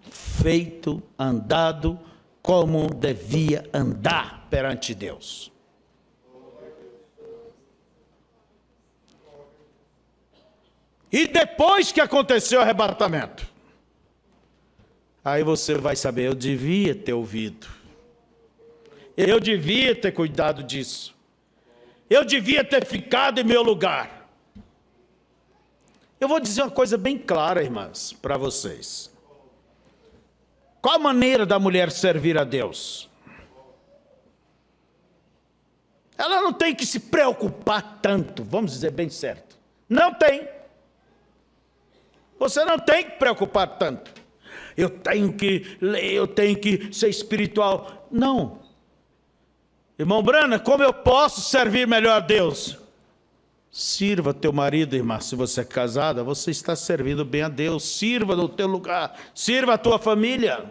feito, andado como devia andar perante Deus. E depois que aconteceu o arrebatamento, aí você vai saber, eu devia ter ouvido. Eu devia ter cuidado disso. Eu devia ter ficado em meu lugar. Eu vou dizer uma coisa bem clara, irmãs, para vocês. Qual a maneira da mulher servir a Deus? Ela não tem que se preocupar tanto, vamos dizer bem certo. Não tem. Você não tem que preocupar tanto. Eu tenho que ler, eu tenho que ser espiritual. Não. Irmão Brana, como eu posso servir melhor a Deus? Sirva teu marido, irmã. Se você é casada, você está servindo bem a Deus. Sirva no teu lugar. Sirva a tua família.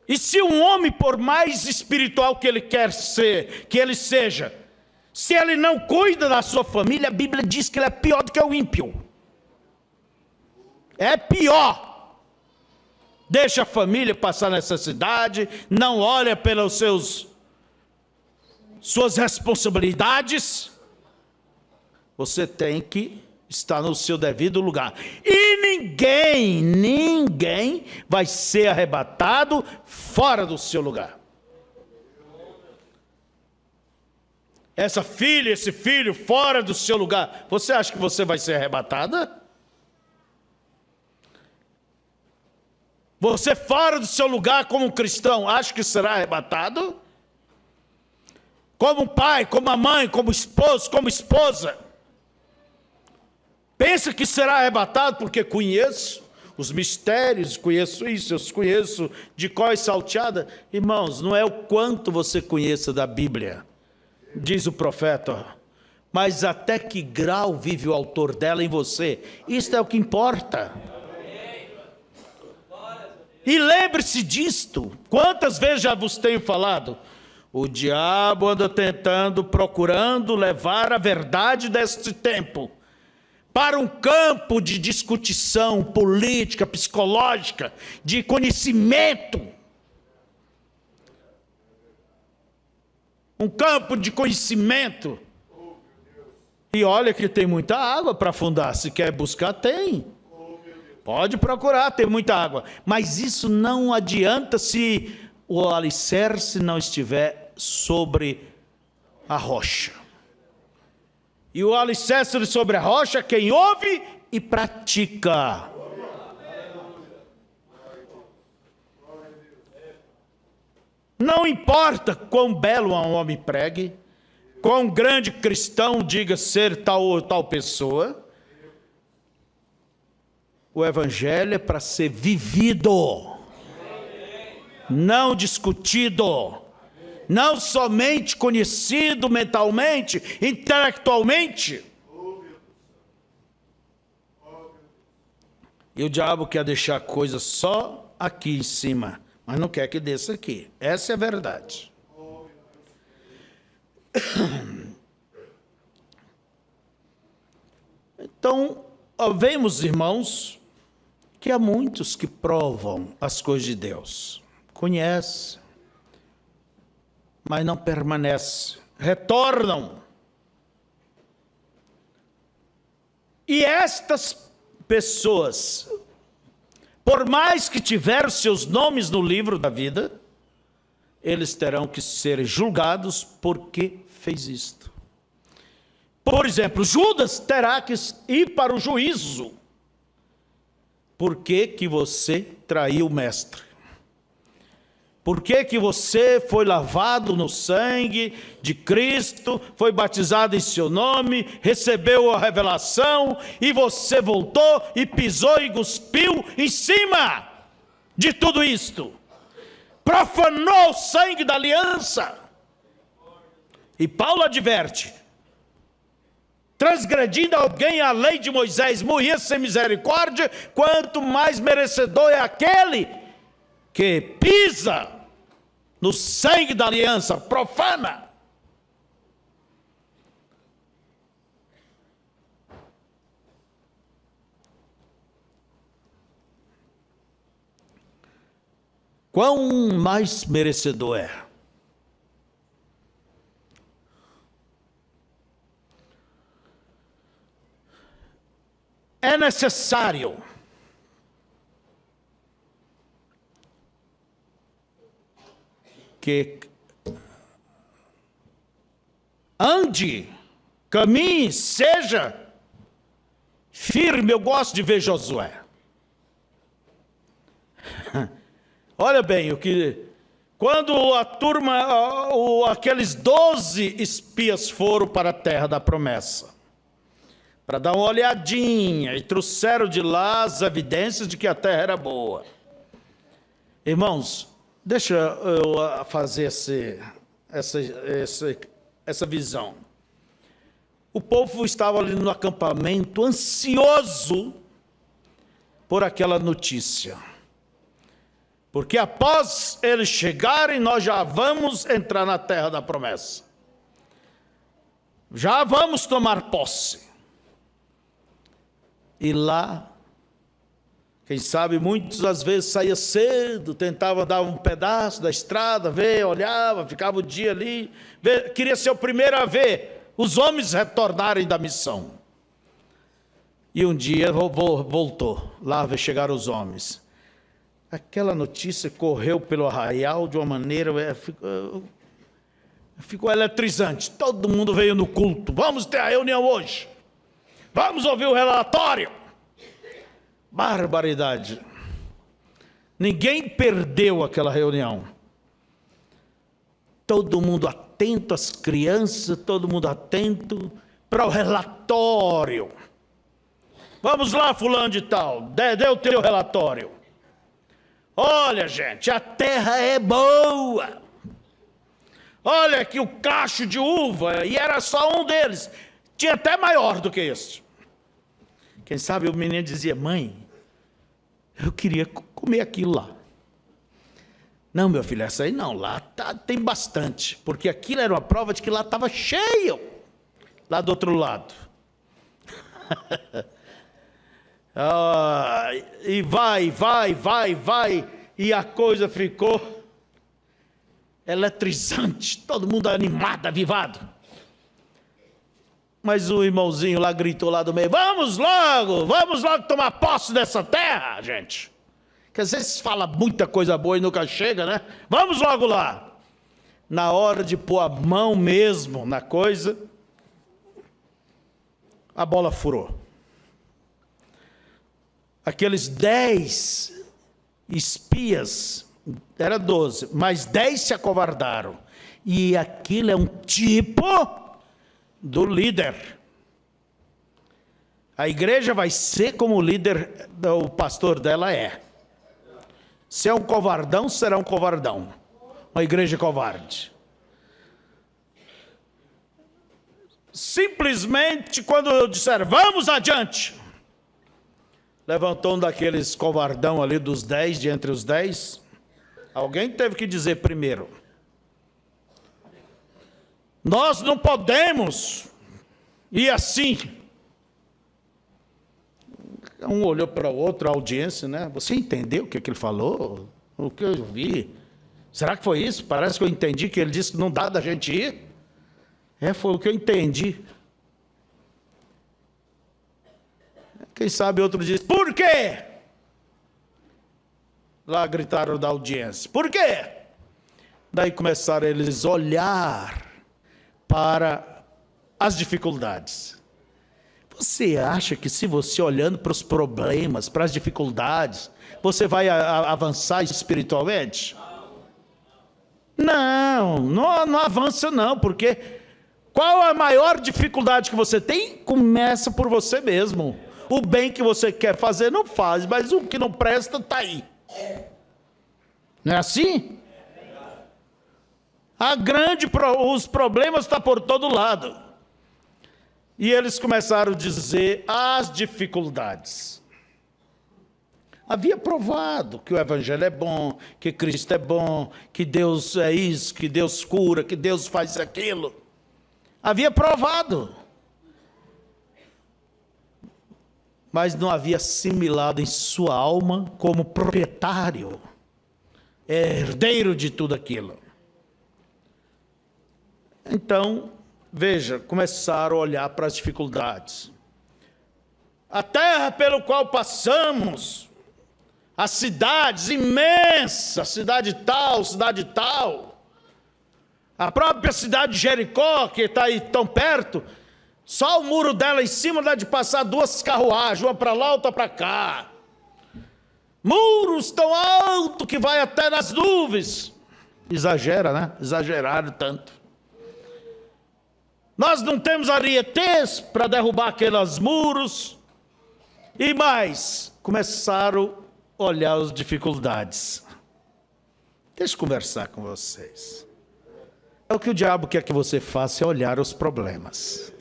E se um homem, por mais espiritual que ele quer ser, que ele seja, se ele não cuida da sua família, a Bíblia diz que ele é pior do que o ímpio. É pior. Deixa a família passar necessidade, não olha pelas suas responsabilidades. Você tem que estar no seu devido lugar. E ninguém vai ser arrebatado fora do seu lugar. Essa filha, esse filho fora do seu lugar, você acha que você vai ser arrebatada? Você fora do seu lugar como cristão, acha que será arrebatado? Como pai, como mãe, como esposo, como esposa. Pensa que será arrebatado porque conheço os mistérios, conheço isso, eu conheço de cor e salteada. Irmãos, não é o quanto você conheça da Bíblia, diz o profeta, mas até que grau vive o autor dela em você. Isso é o que importa. E lembre-se disto, quantas vezes já vos tenho falado? O diabo anda procurando levar a verdade deste tempo para um campo de discussão política, psicológica, de conhecimento. Um campo de conhecimento. E olha que tem muita água para afundar, se quer buscar, tem. Pode procurar, tem muita água. Mas isso não adianta se o alicerce não estiver sobre a rocha. E o alicerce sobre a rocha, quem ouve e pratica. Não importa quão belo um homem pregue, quão grande cristão diga ser tal ou tal pessoa, o evangelho é para ser vivido, não discutido, não somente conhecido mentalmente, intelectualmente. E o diabo quer deixar a coisa só aqui em cima, mas não quer que desça aqui. Essa é a verdade. Então, vemos, irmãos, que há muitos que provam as coisas de Deus. Conhecem, mas não permanecem. Retornam. E estas pessoas, por mais que tiveram seus nomes no livro da vida, eles terão que ser julgados porque fez isto. Por exemplo, Judas terá que ir para o juízo. Por que você traiu o mestre? Por que você foi lavado no sangue de Cristo, foi batizado em seu nome, recebeu a revelação, e você voltou e pisou e cuspiu em cima de tudo isto? Profanou o sangue da aliança. E Paulo adverte: transgredindo alguém a lei de Moisés, morria sem misericórdia, quanto mais merecedor é aquele que pisa no sangue da aliança, profana. Quão mais merecedor é? É necessário que ande, caminhe, seja firme. Eu gosto de ver Josué. Olha bem, quando a turma, aqueles 12 espias foram para a terra da promessa, para dar uma olhadinha, e trouxeram de lá as evidências de que a terra era boa. Irmãos, deixa eu fazer essa visão. O povo estava ali no acampamento, ansioso por aquela notícia. Porque após eles chegarem, nós já vamos entrar na terra da promessa. Já vamos tomar posse. E lá, quem sabe, muitos às vezes saía cedo, tentava dar um pedaço da estrada, ver, olhava, ficava o dia ali, queria ser o primeiro a ver os homens retornarem da missão. E um dia voltou, lá chegaram os homens. Aquela notícia correu pelo arraial de uma maneira, ficou eletrizante. Todo mundo veio no culto. Vamos ter a reunião hoje. Vamos ouvir o relatório. Barbaridade. Ninguém perdeu aquela reunião. Todo mundo atento, as crianças, todo mundo atento para o relatório. Vamos lá, fulano de tal, dê o teu relatório. Olha, gente, a terra é boa. Olha aqui o cacho de uva, e era só um deles. Tinha até maior do que este. Quem sabe o menino dizia: mãe, eu queria comer aquilo lá. Não, meu filho, essa aí não, lá tem bastante. Porque aquilo era uma prova de que lá estava cheio. Lá do outro lado. E vai, e a coisa ficou eletrizante, todo mundo animado, avivado. Mas o irmãozinho lá gritou lá do meio: vamos logo tomar posse dessa terra, gente. Que às vezes fala muita coisa boa e nunca chega, né? Vamos logo lá. Na hora de pôr a mão mesmo na coisa, a bola furou. Aqueles 10 espias, era 12, mas 10 se acovardaram. E aquilo é um tipo do líder. A igreja vai ser como o líder, o pastor dela é. Se é um covardão, será um covardão. Uma igreja covarde. Simplesmente quando eu disser: vamos adiante, levantou um daqueles covardão ali dos 10, de entre os 10. Alguém teve que dizer primeiro: nós não podemos ir assim. Um olhou para o outro, a audiência, né? Você entendeu o que ele falou? O que eu vi? Será que foi isso? Parece que eu entendi que ele disse que não dá da gente ir. Foi o que eu entendi. Quem sabe outro diz: por quê? Lá gritaram da audiência: por quê? Daí começaram eles a olhar para as dificuldades. Você acha que se você olhando para os problemas, para as dificuldades, você vai avançar espiritualmente? Não avança não, porque qual a maior dificuldade que você tem? Começa por você mesmo. O bem que você quer fazer não faz, mas o que não presta está aí. Não é assim? Os problemas estão por todo lado. E eles começaram a dizer as dificuldades. Havia provado que o Evangelho é bom, que Cristo é bom, que Deus é isso, que Deus cura, que Deus faz aquilo. Havia provado. Mas não havia assimilado em sua alma como proprietário, herdeiro de tudo aquilo. Então, veja, começaram a olhar para as dificuldades. A terra pelo qual passamos, as cidades imensas, cidade tal, a própria cidade de Jericó, que está aí tão perto, só o muro dela em cima dá de passar 2 carruagens, uma para lá, outra para cá. Muros tão altos que vai até nas nuvens. Exagera, né? Exageraram tanto. Nós não temos arietês para derrubar aqueles muros. E mais, começaram a olhar as dificuldades. Deixa eu conversar com vocês. É o que o diabo quer que você faça, é olhar os problemas.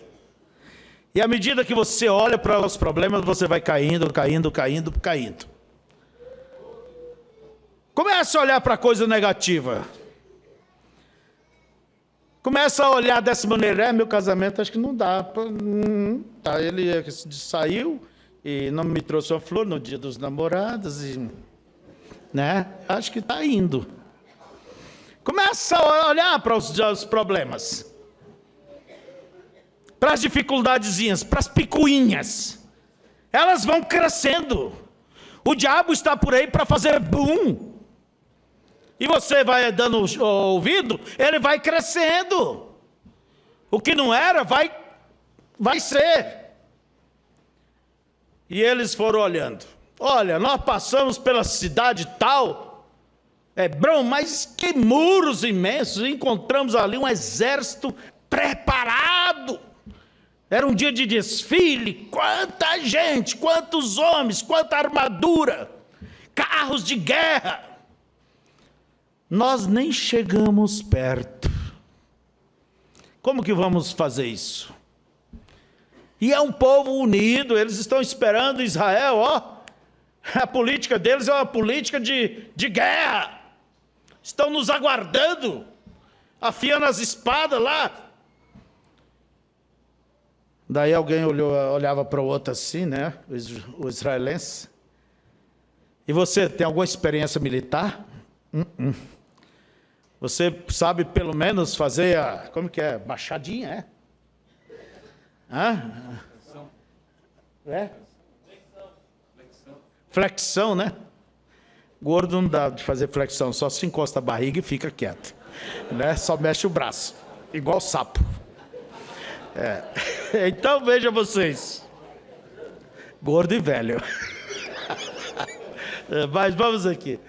E à medida que você olha para os problemas, você vai caindo. Começa a olhar para a coisa negativa. Começa a olhar dessa maneira: meu casamento acho que não dá. Tá, ele saiu e não me trouxe uma flor no dia dos namorados. Né? Acho que está indo. Começa a olhar para os problemas. Para as dificuldadezinhas, para as picuinhas. Elas vão crescendo. O diabo está por aí para fazer boom. E você vai dando ouvido, ele vai crescendo. O que não era, vai ser. E eles foram olhando. Olha, nós passamos pela cidade tal, Hebrom, mas que muros imensos. Encontramos ali um exército preparado. Era um dia de desfile. Quanta gente, quantos homens, quanta armadura, carros de guerra. Nós nem chegamos perto. Como que vamos fazer isso? E é um povo unido, eles estão esperando Israel, a política deles é uma política de guerra. Estão nos aguardando, afiando as espadas lá. Daí alguém olhava para o outro assim, né? O israelense. E você tem alguma experiência militar? Você sabe pelo menos fazer como que é? Baixadinha, Flexão, né? Gordo não dá de fazer flexão, só se encosta a barriga e fica quieto, né? Só mexe o braço, igual sapo. Então veja vocês, gordo e velho. Mas vamos aqui.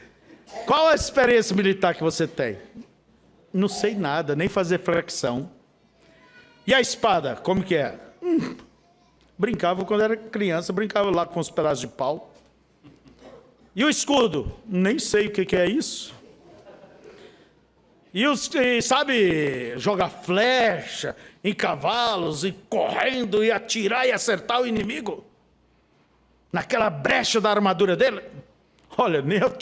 Qual a experiência militar que você tem? Não sei nada, nem fazer flexão. E a espada, como que é? Brincava quando era criança, brincava lá com os pedaços de pau. E o escudo? Nem sei o que é isso. E sabe, jogar flecha em cavalos, e correndo, e atirar e acertar o inimigo? naquela brecha da armadura dele. Olha, nem eu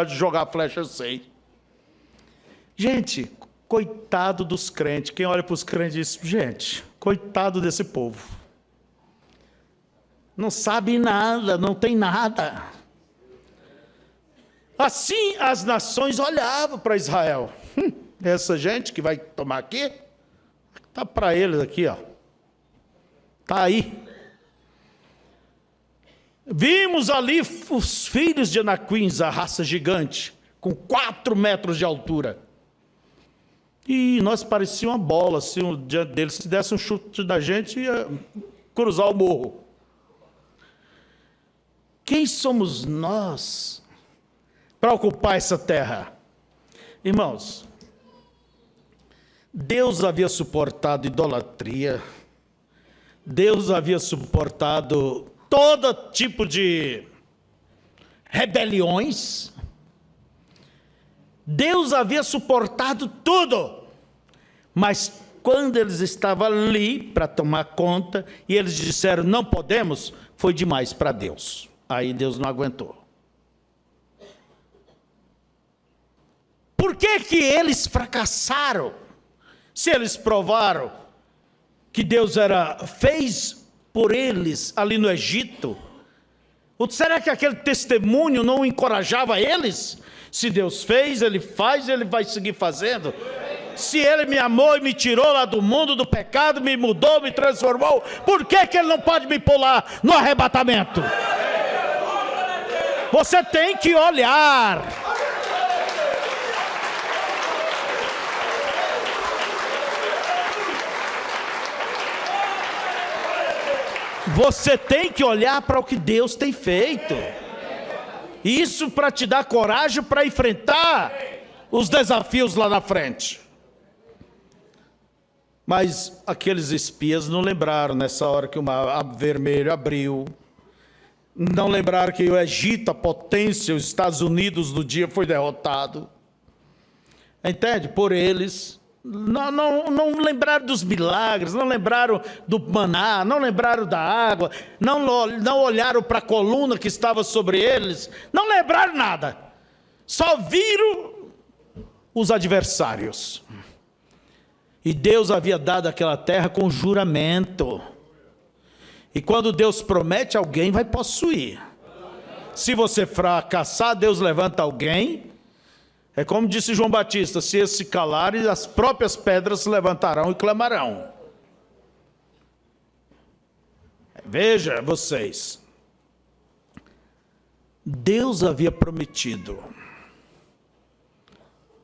jogar a flecha sei. Gente, coitado dos crentes. Quem olha para os crentes diz, gente, coitado desse povo. Não sabe nada, não tem nada. Assim as nações olhavam para Israel. Essa gente que vai tomar aqui, está para eles aqui, ó. Está aí. Vimos ali os filhos de Anaquins, a raça gigante, com 4 metros de altura. E nós parecia uma bola, assim, diante deles. Se desse um chute da gente, ia cruzar o morro. Quem somos nós para ocupar essa terra? Irmãos, Deus havia suportado idolatria, Deus havia suportado todo tipo de rebeliões, Deus havia suportado tudo, mas quando eles estavam ali para tomar conta, e eles disseram, não podemos, foi demais para Deus. Aí Deus não aguentou. Por que que eles fracassaram? Se eles provaram que Deus fez por eles ali no Egito, será que aquele testemunho não encorajava eles? Se Deus fez, Ele faz, Ele vai seguir fazendo. Se Ele me amou e me tirou lá do mundo do pecado, me mudou, me transformou, por que que Ele não pode me pular no arrebatamento? Você tem que olhar. Você tem que olhar para o que Deus tem feito. Isso para te dar coragem para enfrentar os desafios lá na frente. Mas aqueles espias não lembraram nessa hora que o mar vermelho abriu. Não lembraram que o Egito, a potência, os Estados Unidos do dia foi derrotado. Entende? Por eles. Não lembraram dos milagres, não lembraram do maná, não lembraram da água, não olharam para a coluna que estava sobre eles, não lembraram nada, só viram os adversários. E Deus havia dado aquela terra com juramento, e quando Deus promete, alguém vai possuir. Se você fracassar, Deus levanta alguém. É como disse João Batista, se eles se calarem, as próprias pedras se levantarão e clamarão. Veja vocês, Deus havia prometido.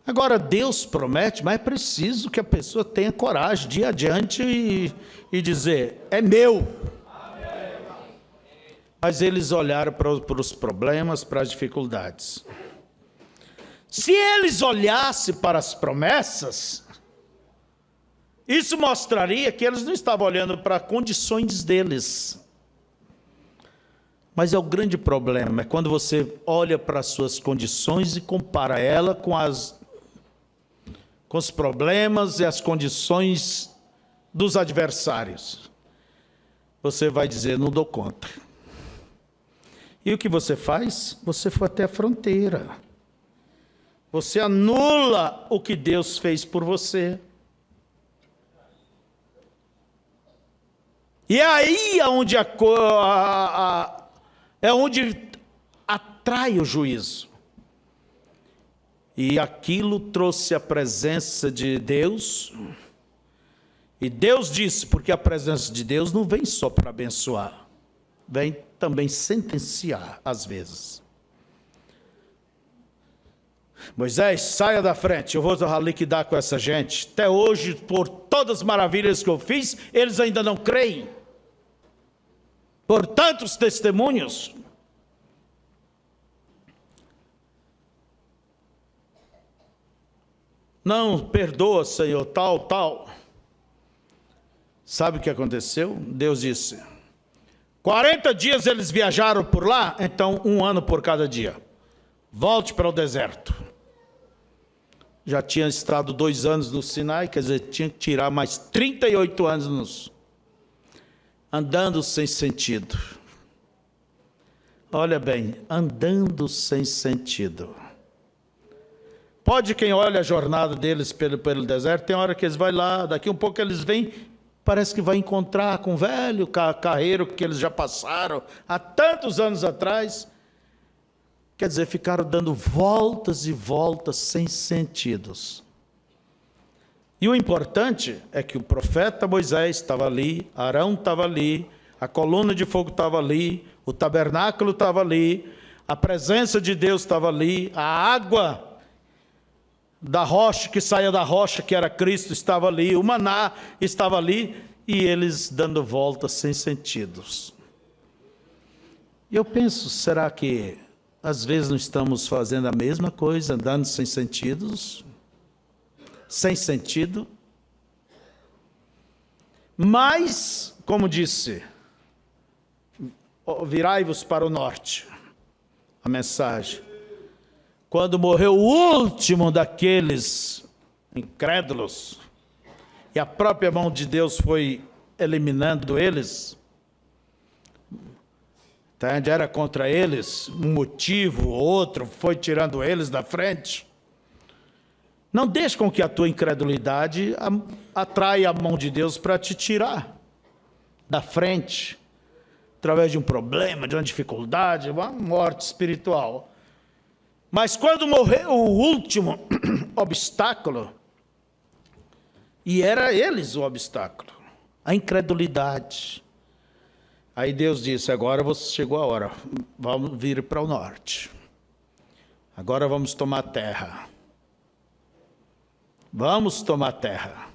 Agora Deus promete, mas é preciso que a pessoa tenha coragem de ir adiante e dizer, é meu. Mas eles olharam para os problemas, para as dificuldades. Se eles olhassem para as promessas, isso mostraria que eles não estavam olhando para as condições deles. Mas é o grande problema, é quando você olha para as suas condições e compara ela com os problemas e as condições dos adversários. Você vai dizer, não dou conta. E o que você faz? Você foi até a fronteira. Você anula o que Deus fez por você. E é aí onde onde atrai o juízo. E aquilo trouxe a presença de Deus. E Deus disse, porque a presença de Deus não vem só para abençoar, vem também sentenciar às vezes. Moisés, saia da frente, eu vou liquidar com essa gente. Até hoje, por todas as maravilhas que eu fiz, eles ainda não creem. Por tantos testemunhos. Não, perdoa, Senhor, tal. Sabe o que aconteceu? Deus disse, 40 dias eles viajaram por lá, então 1 ano por cada dia. Volte para o deserto. Já tinha estado 2 anos no Sinai, quer dizer, tinha que tirar mais 38 anos andando sem sentido. olha bem, andando sem sentido. Pode quem olha a jornada deles pelo deserto, tem hora que eles vão lá, daqui um pouco eles vêm, parece que vai encontrar com um velho carreiro que eles já passaram há tantos anos atrás. Quer dizer, ficaram dando voltas e voltas sem sentidos. E o importante é que o profeta Moisés estava ali, Arão estava ali, a coluna de fogo estava ali, o tabernáculo estava ali, a presença de Deus estava ali, a água da rocha, que saía da rocha, que era Cristo, estava ali, o maná estava ali, e eles dando voltas sem sentidos. E eu penso, será que às vezes não estamos fazendo a mesma coisa, andando sem sentidos? Sem sentido? Mas, como disse, virai-vos para o norte, a mensagem. Quando morreu o último daqueles incrédulos, e a própria mão de Deus foi eliminando eles, onde era contra eles, um motivo ou outro, foi tirando eles da frente. Não deixe com que a tua incredulidade atraia a mão de Deus para te tirar da frente, através de um problema, de uma dificuldade, uma morte espiritual. Mas quando morreu o último obstáculo, e era eles o obstáculo, a incredulidade. Aí Deus disse, agora você chegou a hora, vamos vir para o norte. Agora vamos tomar terra. Vamos tomar terra.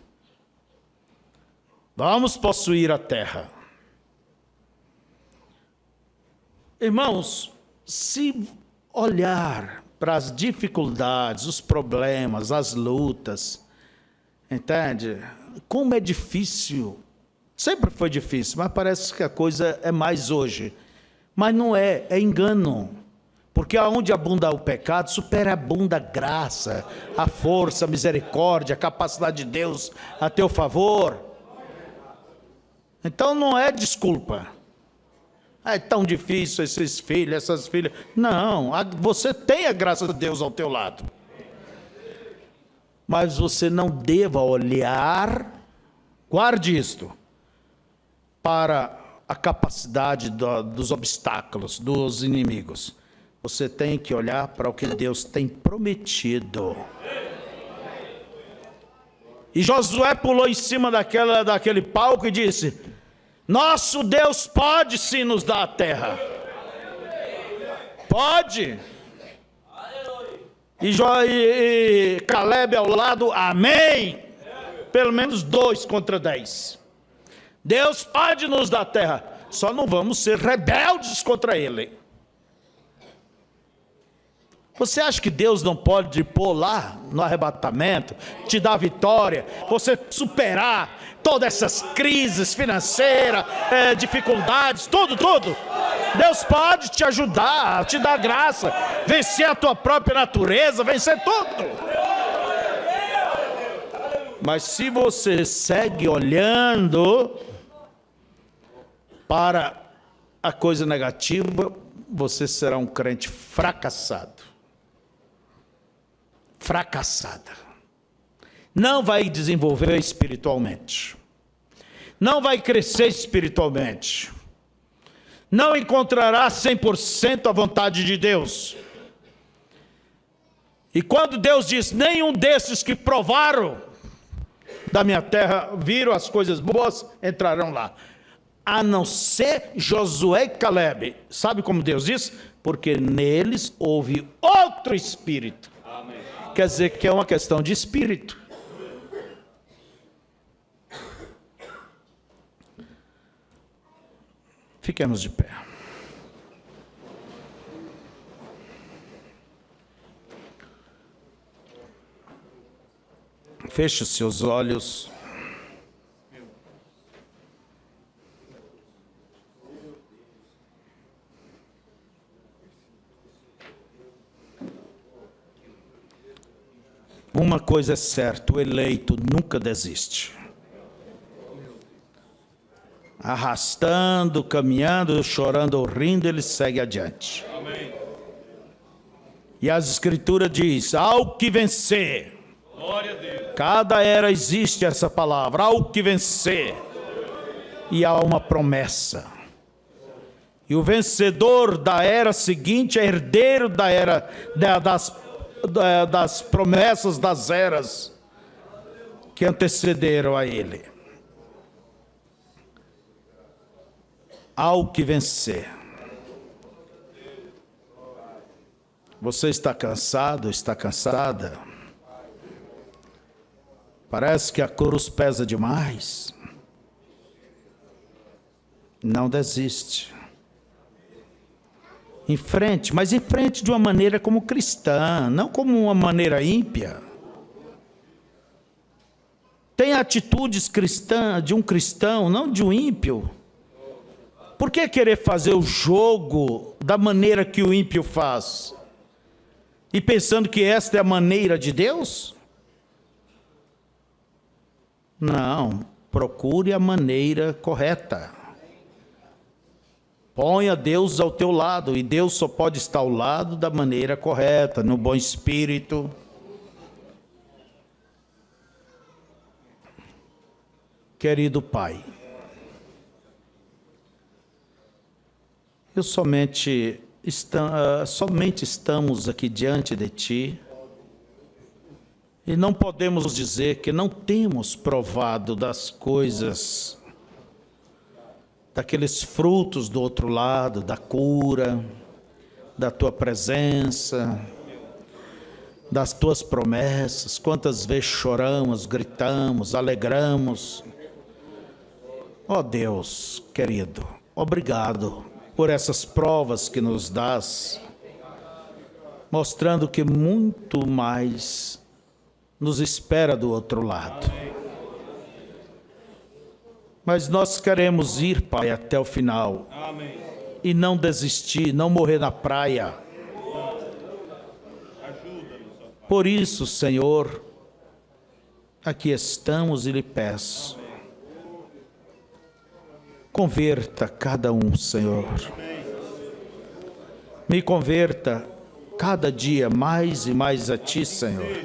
Vamos possuir a terra. Irmãos, se olhar para as dificuldades, os problemas, as lutas, entende? Como é difícil. Sempre foi difícil, mas parece que a coisa é mais hoje. Mas não é, é engano. Porque aonde abunda o pecado, superabunda a graça, a força, a misericórdia, a capacidade de Deus a teu favor. Então não é desculpa. É tão difícil esses filhos, essas filhas. Não, você tem a graça de Deus ao teu lado. Mas você não deva olhar, guarde isto, para a capacidade dos obstáculos, dos inimigos. Você tem que olhar para o que Deus tem prometido. E Josué pulou em cima daquele palco e disse, nosso Deus pode sim nos dar a terra. Pode. E Caleb ao lado, amém. Pelo menos 2 contra 10. Deus pode nos dar a terra. Só não vamos ser rebeldes contra Ele. Você acha que Deus não pode pôr lá no arrebatamento, te dar vitória, você superar todas essas crises financeiras, dificuldades, tudo? Deus pode te ajudar, te dar graça, vencer a tua própria natureza, vencer tudo. Mas se você segue olhando para a coisa negativa, você será um crente fracassado. Fracassada. Não vai desenvolver espiritualmente. Não vai crescer espiritualmente. Não encontrará 100% a vontade de Deus. E quando Deus diz, nenhum desses que provaram da minha terra, viram as coisas boas, entrarão lá. A não ser Josué e Caleb. Sabe como Deus diz? Porque neles houve outro espírito. Amém. Quer dizer que é uma questão de espírito. Fiquemos de pé. Feche os seus olhos. Uma coisa é certa, o eleito nunca desiste. arrastando, caminhando, chorando ou rindo, ele segue adiante. Amém. E as Escrituras diz: ao que vencer. Glória a Deus. Cada era existe essa palavra, ao que vencer. E há uma promessa. E o vencedor da era seguinte é herdeiro da era das promessas das eras que antecederam a ele. Ao que vencer. Você está cansado, está cansada? Parece que a cruz pesa demais. Não desiste. Enfrente, mas enfrente de uma maneira como cristã, não como uma maneira ímpia. Tenha atitudes cristãs de um cristão, não de um ímpio. Por que querer fazer o jogo da maneira que o ímpio faz? E pensando que esta é a maneira de Deus? Não, procure a maneira correta. Ponha Deus ao teu lado, e Deus só pode estar ao lado da maneira correta, no bom espírito. Querido Pai, somente estamos aqui diante de Ti, e não podemos dizer que não temos provado das coisas, daqueles frutos do outro lado, da cura, da Tua presença, das Tuas promessas. Quantas vezes choramos, gritamos, alegramos. Ó Deus querido, obrigado por essas provas que nos dás, mostrando que muito mais nos espera do outro lado. Mas nós queremos ir, Pai, até o final. Amém. E não desistir, não morrer na praia. Por isso, Senhor, aqui estamos e lhe peço, converta cada um, Senhor. Me converta cada dia mais e mais a Ti, Senhor.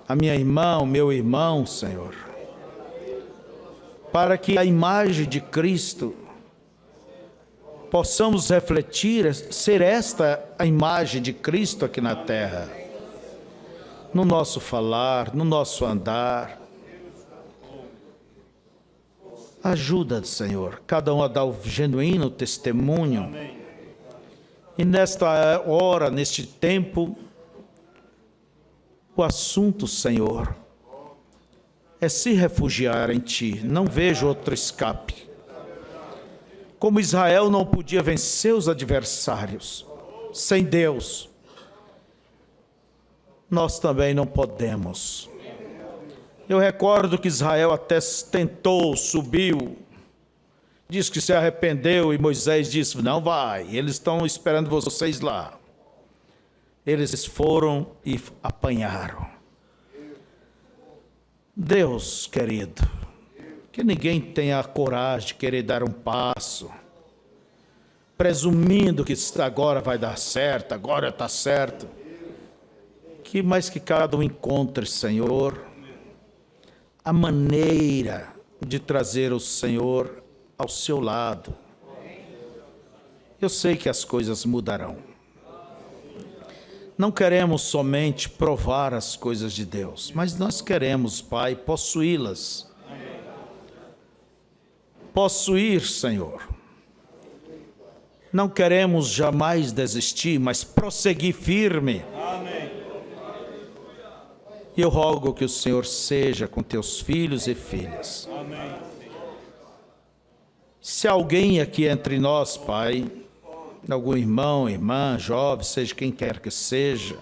A minha irmã, o meu irmão, Senhor. Para que a imagem de Cristo possamos refletir, ser esta a imagem de Cristo aqui na terra. No nosso falar, no nosso andar. Ajuda, Senhor, cada um a dar o genuíno testemunho. E nesta hora, neste tempo, o assunto, Senhor, é se refugiar em Ti. Não vejo outro escape. Como Israel não podia vencer os adversários sem Deus, nós também não podemos. Eu recordo que Israel até tentou, subiu, disse que se arrependeu, e Moisés disse: não vai, eles estão esperando vocês lá. Eles foram e apanharam. Deus querido, que ninguém tenha a coragem de querer dar um passo, presumindo que agora vai dar certo, agora está certo. Mas que cada um encontre, Senhor, a maneira de trazer o Senhor ao seu lado. Eu sei que as coisas mudarão. Não queremos somente provar as coisas de Deus, mas nós queremos, Pai, possuí-las. Possuir, Senhor. Não queremos jamais desistir, mas prosseguir firme. Amém. E eu rogo que o Senhor seja com teus filhos e filhas. Amém. Se alguém aqui entre nós, Pai, algum irmão, irmã, jovem, seja quem quer que seja,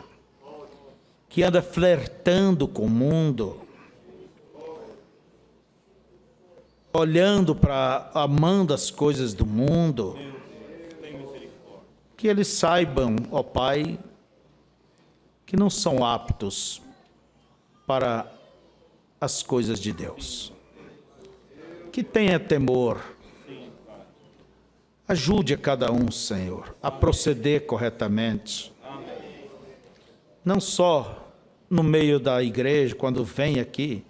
que anda flertando com o mundo, olhando para, amando as coisas do mundo, que eles saibam, ó Pai, que não são aptos para as coisas de Deus. que tenha temor. Ajude a cada um, Senhor, a proceder corretamente. Não só no meio da igreja, quando vem aqui,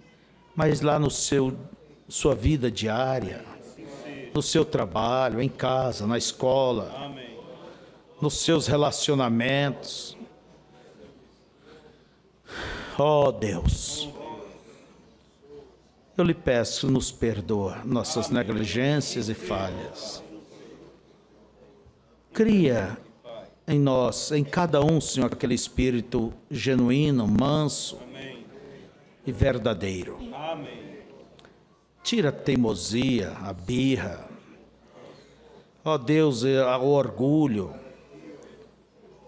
mas lá no sua vida diária, no seu trabalho, em casa, na escola, nos seus relacionamentos. Ó Deus, eu lhe peço, nos perdoa nossas negligências e falhas. Cria em nós, em cada um, Senhor, aquele espírito genuíno, manso e verdadeiro. Tira a teimosia, a birra, ó Deus, o orgulho,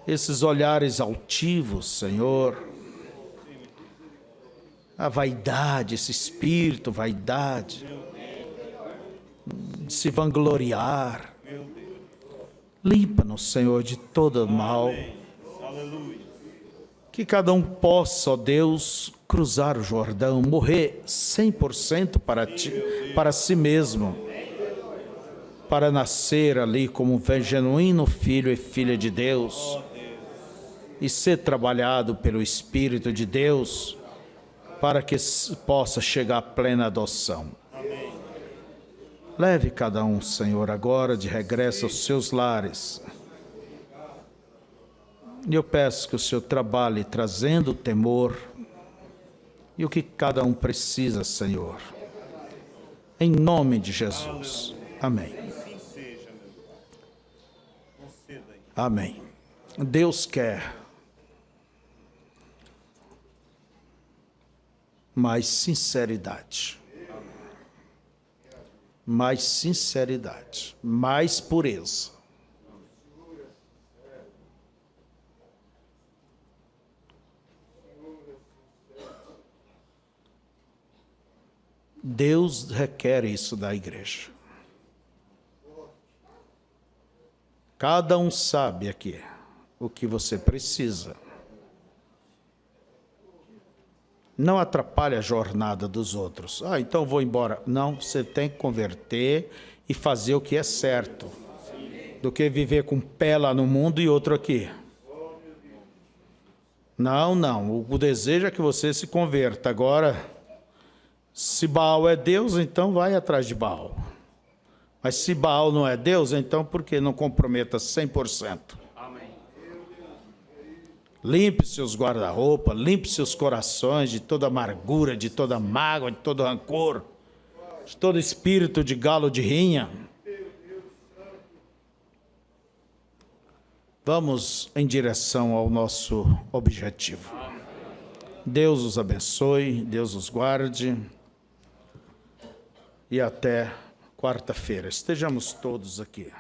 esses olhares altivos, Senhor, a vaidade, esse espírito, vaidade, de se vangloriar. Limpa-nos, Senhor, de todo mal. Que cada um possa, ó Deus, cruzar o Jordão, morrer 100% para ti, para si mesmo, para nascer ali como um genuíno filho e filha de Deus, e ser trabalhado pelo Espírito de Deus, para que possa chegar à plena adoção. Leve cada um, Senhor, agora de regresso aos seus lares. E eu peço que o Senhor trabalhe trazendo o temor e o que cada um precisa, Senhor. Em nome de Jesus. Amém. Amém. Deus quer mais sinceridade. Mais sinceridade, mais pureza. Deus requer isso da igreja. Cada um sabe aqui o que você precisa. Não atrapalhe a jornada dos outros. Então vou embora. Não, você tem que converter e fazer o que é certo, do que viver com um pé lá no mundo e outro aqui. Não. O desejo é que você se converta. Agora, se Baal é Deus, então vai atrás de Baal. Mas se Baal não é Deus, então por que não comprometa 100%? Limpe seus guarda-roupa, limpe seus corações de toda amargura, de toda mágoa, de todo rancor, de todo espírito de galo de rinha. Vamos em direção ao nosso objetivo. Deus os abençoe, Deus os guarde. E até quarta-feira. Estejamos todos aqui.